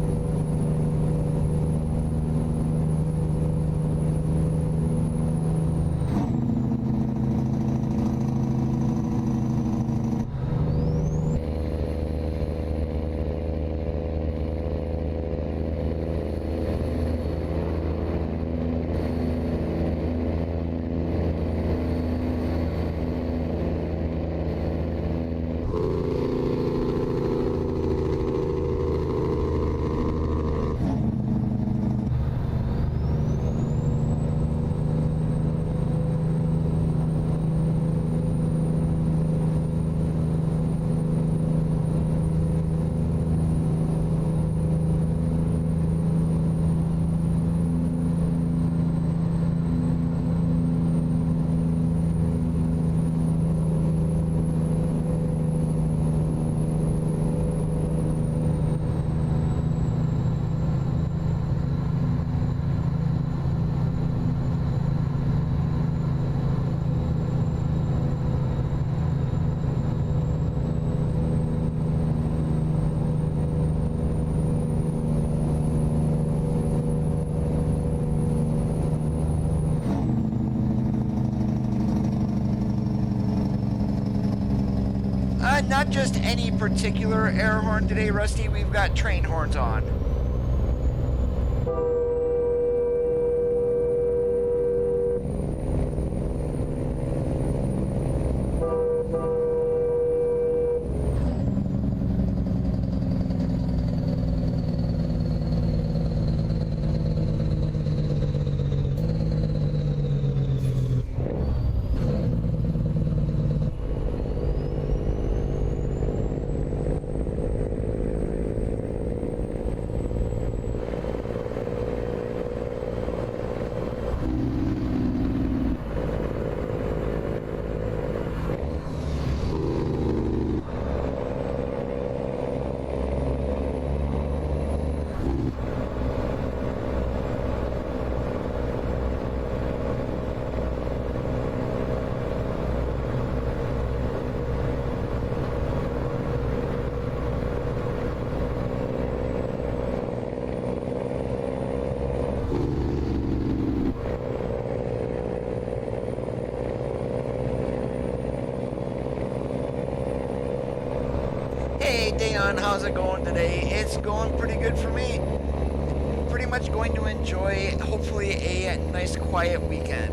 Not just any particular air horn today, Rusty. We've got train horns on. Hey Dayon, how's it going today? It's going pretty good for me. Pretty much going to enjoy, hopefully, a nice quiet weekend.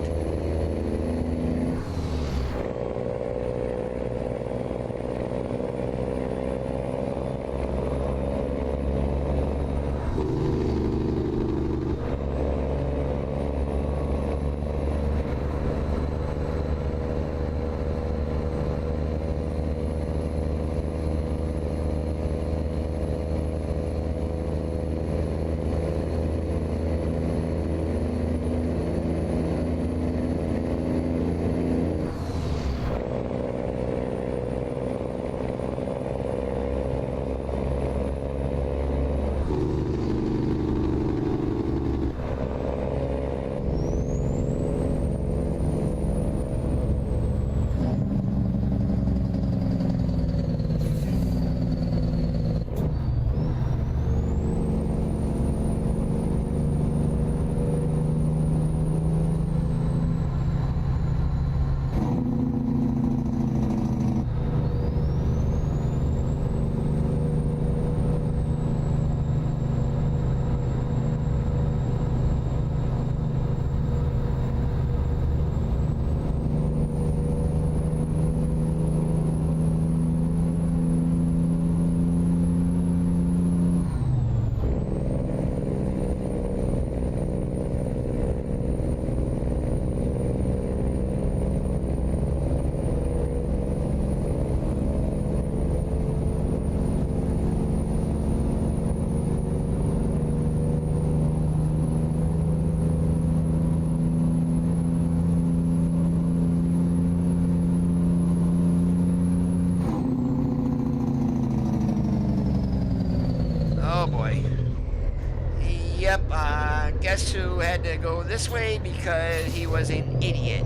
to go this way because he was an idiot.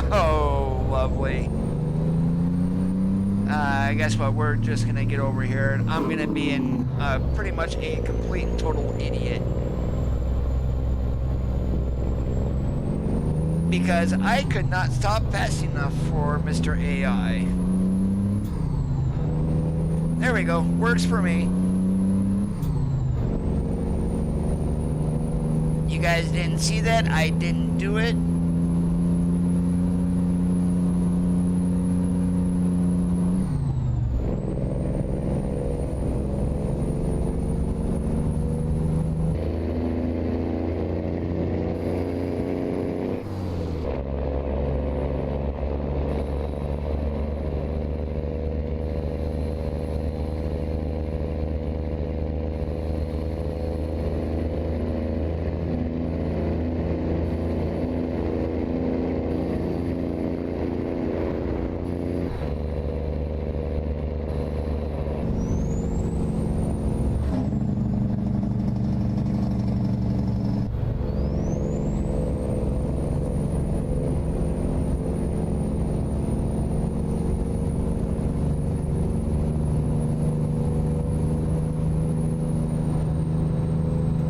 Oh, lovely. Guess what? We're just gonna get over here. I'm gonna be in pretty much a complete and total idiot. Because I could not stop fast enough for Mr. AI. There we go. Works for me. You guys didn't see that? I didn't do it.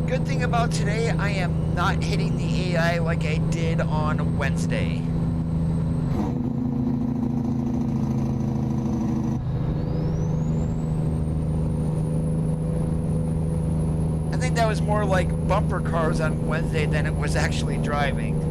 Good thing about today, I am not hitting the AI like I did on Wednesday. I think that was more like bumper cars on Wednesday than it was actually driving.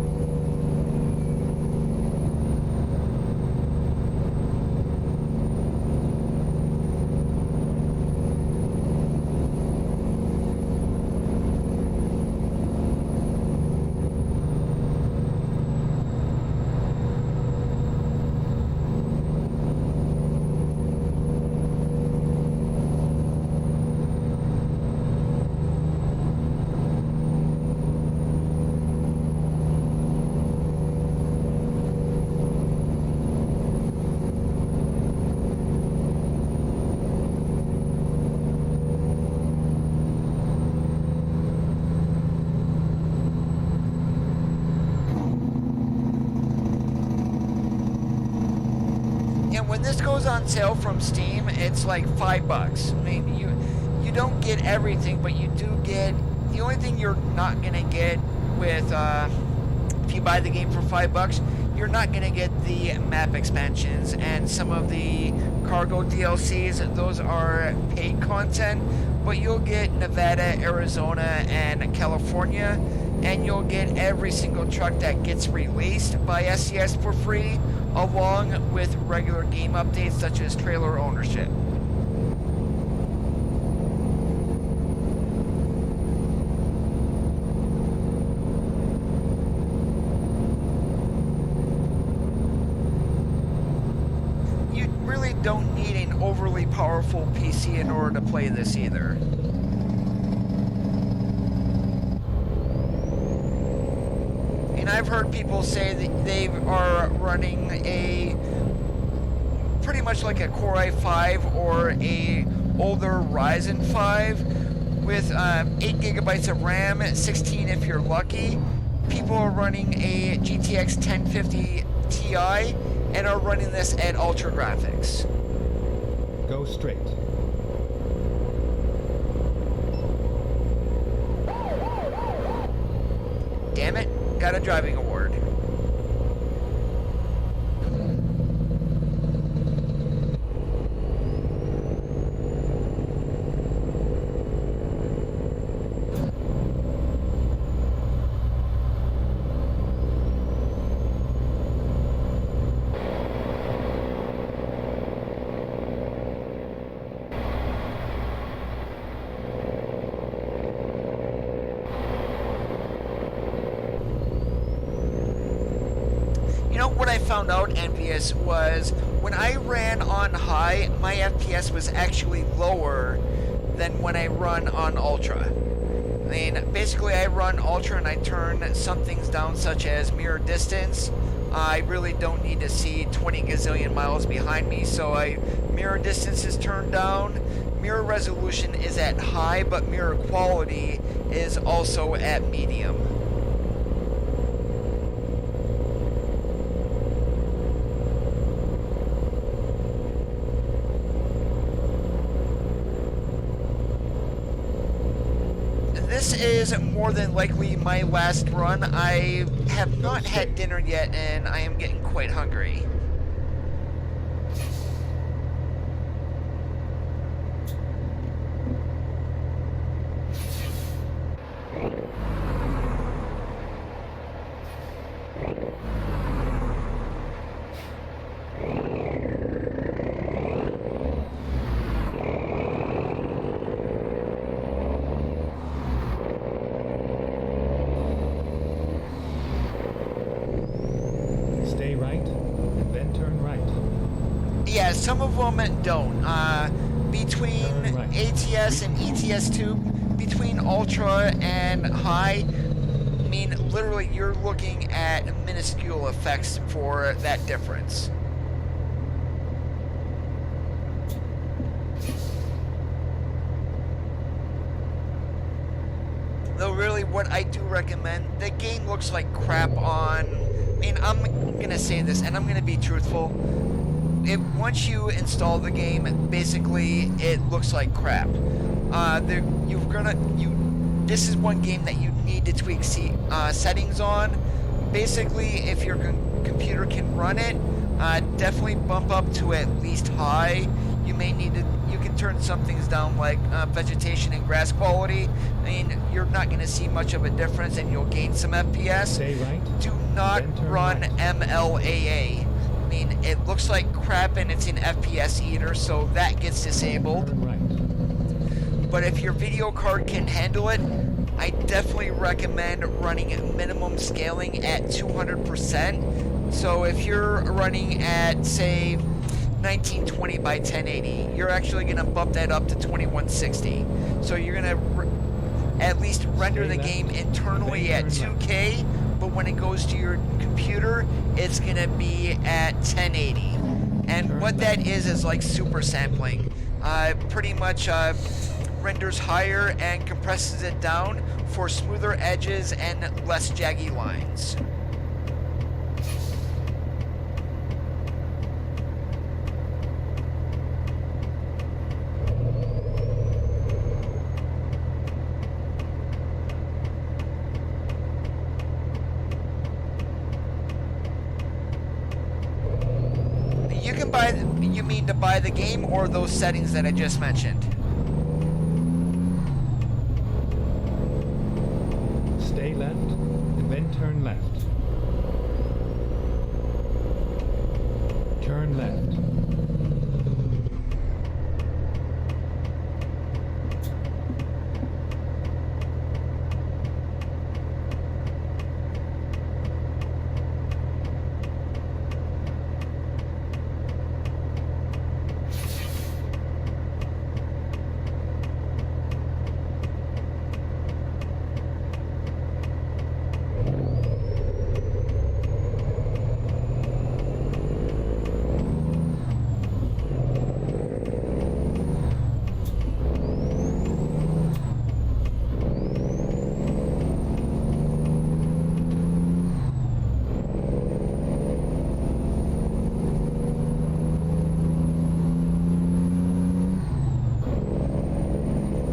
When this goes on sale from Steam, it's like $5. I mean, you don't get everything, but you do get the only thing you're not gonna get with if you buy the game for $5, you're not gonna get the map expansions and some of the cargo DLCs. Those are paid content, but you'll get Nevada, Arizona, and California, and you'll get every single truck that gets released by SCS for free, along with regular game updates such as trailer ownership. You really don't need an overly powerful PC in order to play this either. And I've heard people say that they are running a pretty much like a Core i5 or a older Ryzen 5 with 8 gigabytes of RAM, 16 if you're lucky. People are running a GTX 1050 Ti and are running this at ultra graphics. Go straight. Damn it, got a driving award. You know what I found out, Envious, was when I ran on high, my FPS was actually lower than when I run on ultra. I mean, basically I run Ultra and I turn some things down such as mirror distance. I really don't need to see 20 gazillion miles behind me, so mirror distance is turned down. Mirror resolution is at high, but mirror quality is also at medium. This is more than likely my last run. I have not had dinner yet, and I am getting quite hungry. Yeah, some of them don't. Between ATS and ETS2, between Ultra and High, I mean, literally you're looking at minuscule effects for that difference. Though really what I do recommend, the game looks like crap on, I mean, I'm gonna say this and I'm gonna be truthful. Once you install the game, basically it looks like crap. This is one game that you need to tweak settings on. Basically, if your computer can run it, definitely bump up to at least high. You can turn some things down like vegetation and grass quality. I mean, you're not going to see much of a difference and you'll gain some FPS. Stay right. Do not run MLAA. I mean, it looks like crap and it's an FPS eater, so that gets disabled. But if your video card can handle it, I definitely recommend running minimum scaling at 200%. So if you're running at, say, 1920 by 1080, you're actually going to bump that up to 2160. So you're going to at least render the game internally at 2K, but when it goes to your computer, it's going to be at 1080. And what that is like super sampling. Pretty much renders higher and compresses it down for smoother edges and less jaggy lines. You mean to buy the game or those settings that I just mentioned? Stay left, and then turn left. Turn left.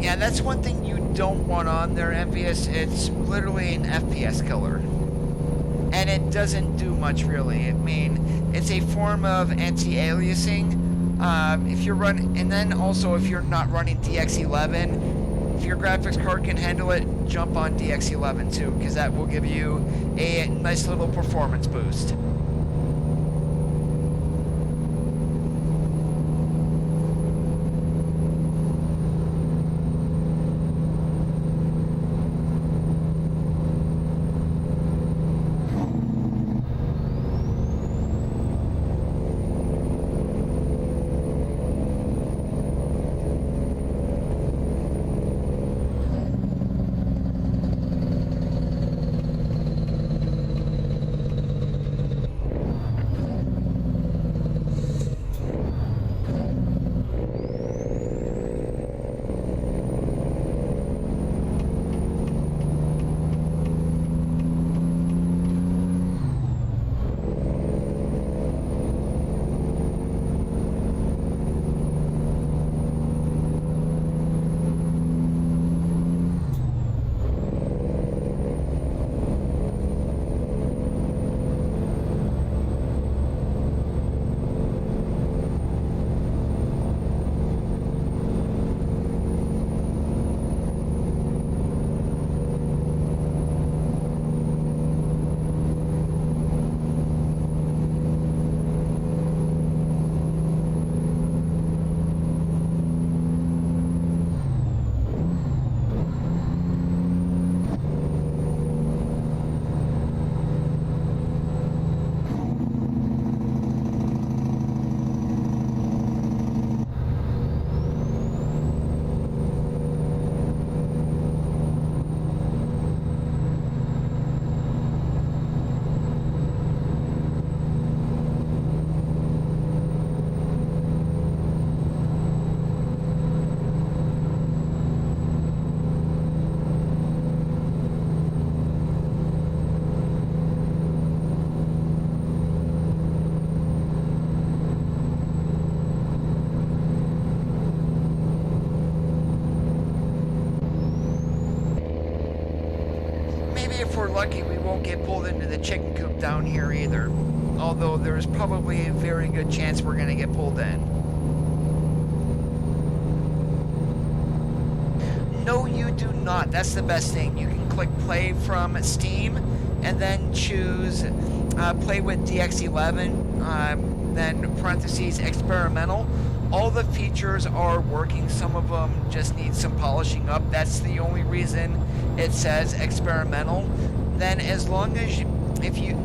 Yeah, that's one thing you don't want on there, Envious. It's literally an FPS killer. And it doesn't do much, really. I mean, it's a form of anti-aliasing. And then also if you're not running DX11, if your graphics card can handle it, jump on DX11 too, because that will give you a nice little performance boost. lucky, we won't get pulled into the chicken coop down here either. Although there's probably a very good chance we're going to get pulled in. No, you do not. That's the best thing. You can click play from Steam and then choose play with DX11, then parentheses experimental. All the features are working. Some of them just need some polishing up. That's the only reason it says experimental. Then as long as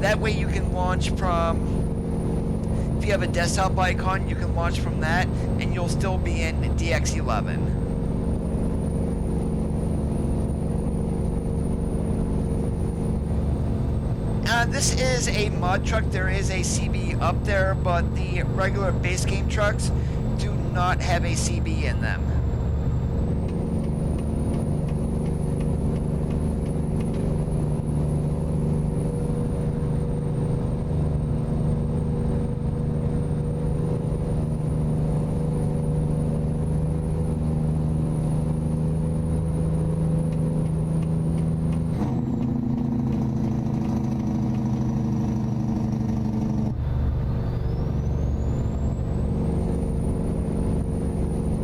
that way you can launch from, if you have a desktop icon, you can launch from that and you'll still be in DX11. This is a mod truck. There is a CB up there, but the regular base game trucks do not have a CB in them.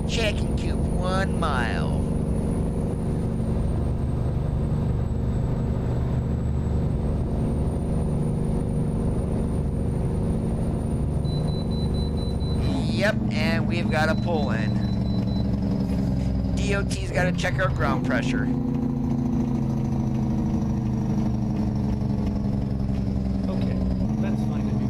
Chicken coop, 1 mile. Yep, and we've got a pull in. DOT's got to check our ground pressure. Okay, let's find a new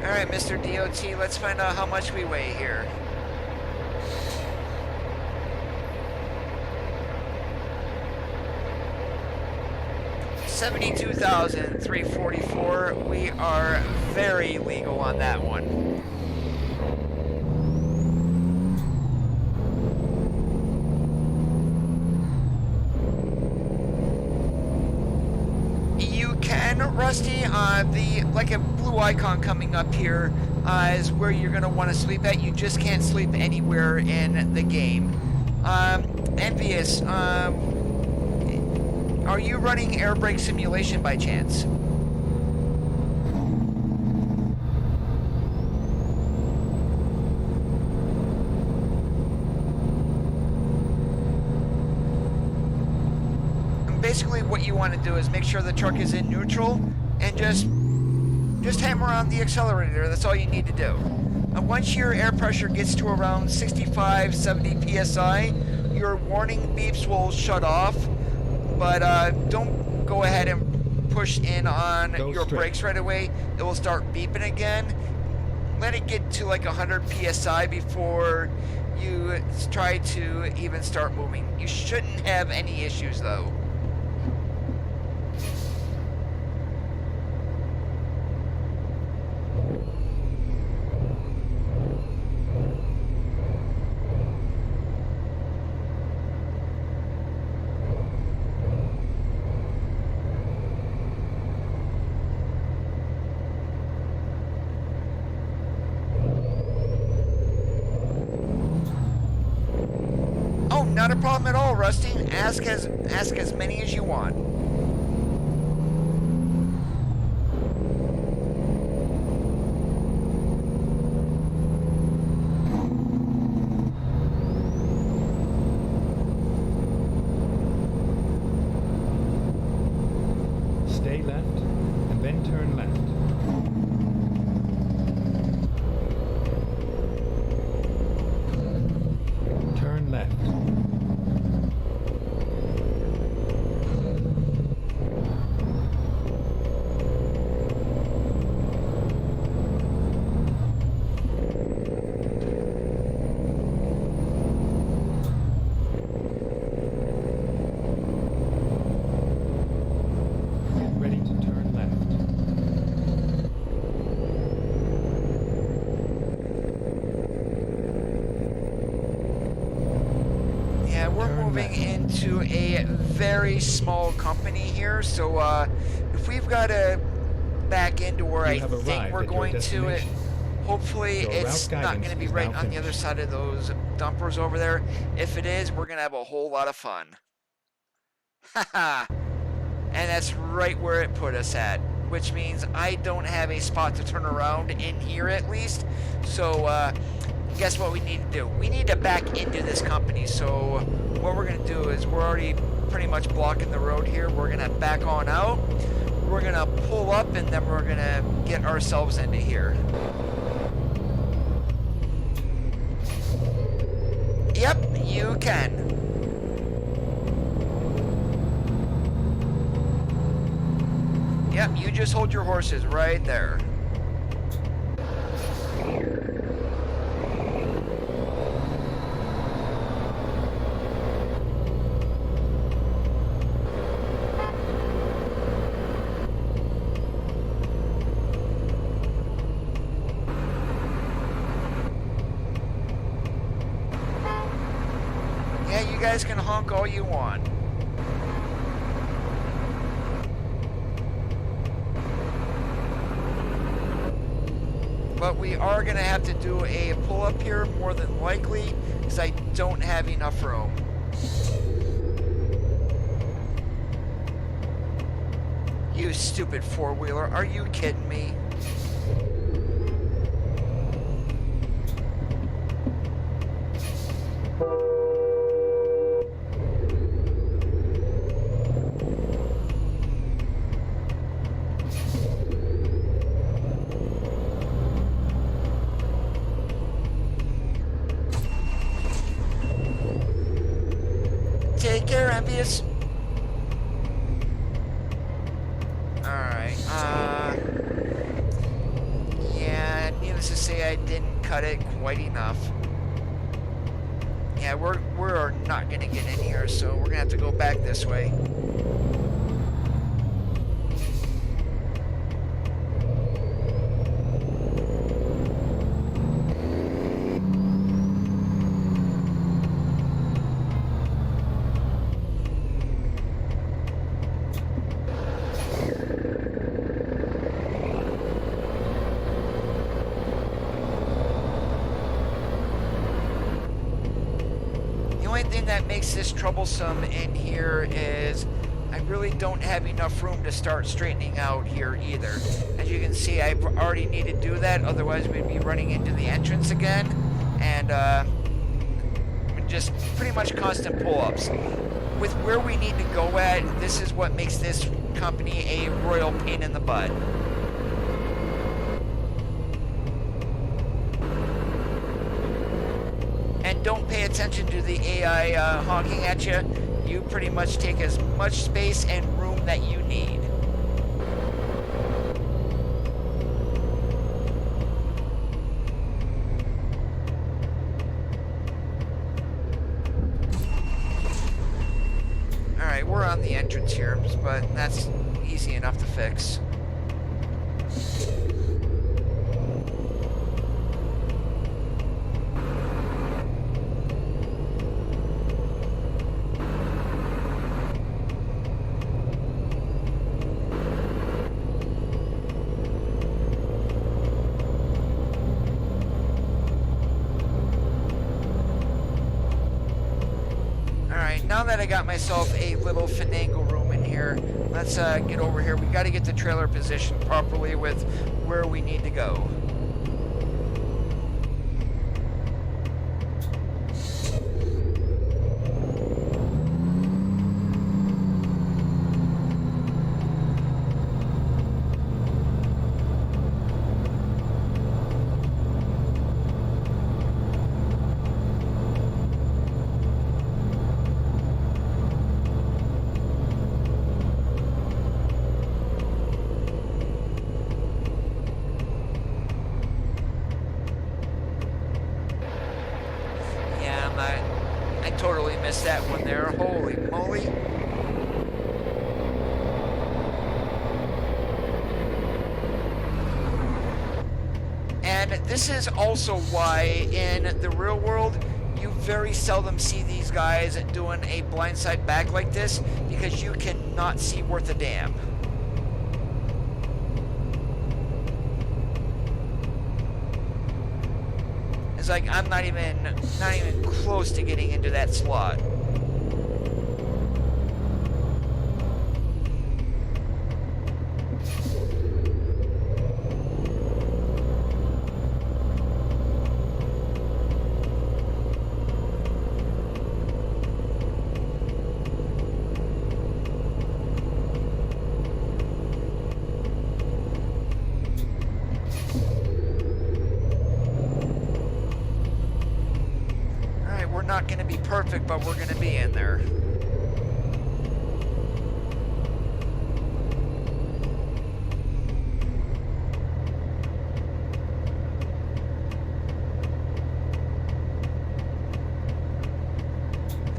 Alright, Mr. DOT, let's find out how much we weigh here. $72,344. We are very legal on that one. You can, Rusty, like a blue icon coming up here is where you're going to want to sleep at. You just can't sleep anywhere in the game. Envious, are you running air brake simulation by chance? Basically what you want to do is make sure the truck is in neutral and just hammer on the accelerator. That's all you need to do. Once your air pressure gets to around 65, 70 psi, your warning beeps will shut off, but don't go ahead and push in on your brakes right away. It will start beeping again. Let it get to like 100 psi before you try to even start moving. You shouldn't have any issues though. Not a problem at all, Rusty. Ask as many as you want. Stay left, and then turn left. Turn left. moving into a very small company here, so if we've got to back into where I think we're going to it, hopefully it's not going to be right on the other side of those dumpers over there. If it is, we're going to have a whole lot of fun. Haha. And that's right where it put us at, which means I don't have a spot to turn around in here at least. So guess what we need to do? We need to back into this company. So what we're going to do is we're already pretty much blocking the road here. We're going to back on out. We're going to pull up, and then we're going to get ourselves into here. Yep, you can. Yep, you just hold your horses right there. Yeah, you guys can honk all you want. But we are going to have to do a pull-up here, more than likely, because I don't have enough room. You stupid four-wheeler, are you kidding me? Take care, envious. Alright, yeah, needless to say, I didn't cut it quite enough. Yeah, we're not gonna get in here, so we're gonna have to go back this way. That makes this troublesome in here is I really don't have enough room to start straightening out here either. As you can see, I already need to do that, otherwise we'd be running into the entrance again, and just pretty much constant pull-ups. With where we need to go at, this is what makes this company a royal pain in the butt. And don't pay attention to the AI honking at you. You pretty much take as much space and room that you need. Alright, we're on the entrance here, but that's easy enough to fix. Now that I got myself a little finagle room in here, let's get over here. We got to get the trailer positioned properly with where we need to go. I totally missed that one there. Holy moly. And this is also why in the real world You very seldom see these guys doing a blindside back like this because you cannot see worth a damn. It's like I'm not even close to getting into that slot. Not going to be perfect, but we're going to be in there.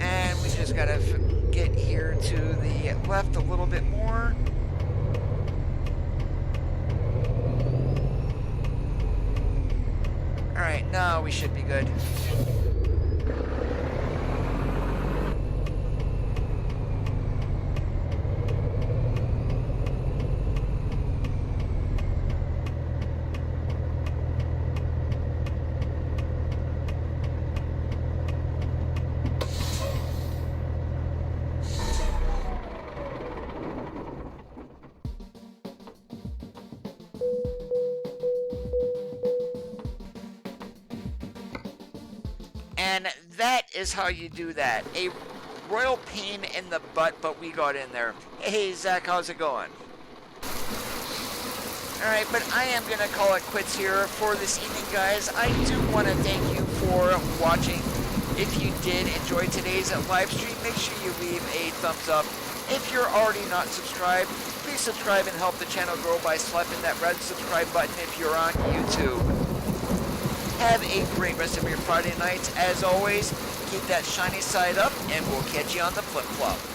And we just got to get here to the left a little bit more. All right, now we should be good. And that is how you do that. A royal pain in the butt, but we got in there. Hey, Zach, how's it going? Alright, but I am going to call it quits here for this evening, guys. I do want to thank you for watching. If you did enjoy today's live stream, make sure you leave a thumbs up. If you're already not subscribed, please subscribe and help the channel grow by slapping that red subscribe button if you're on YouTube. Have a great rest of your Friday night. As always, keep that shiny side up, and we'll catch you on the flip-flop.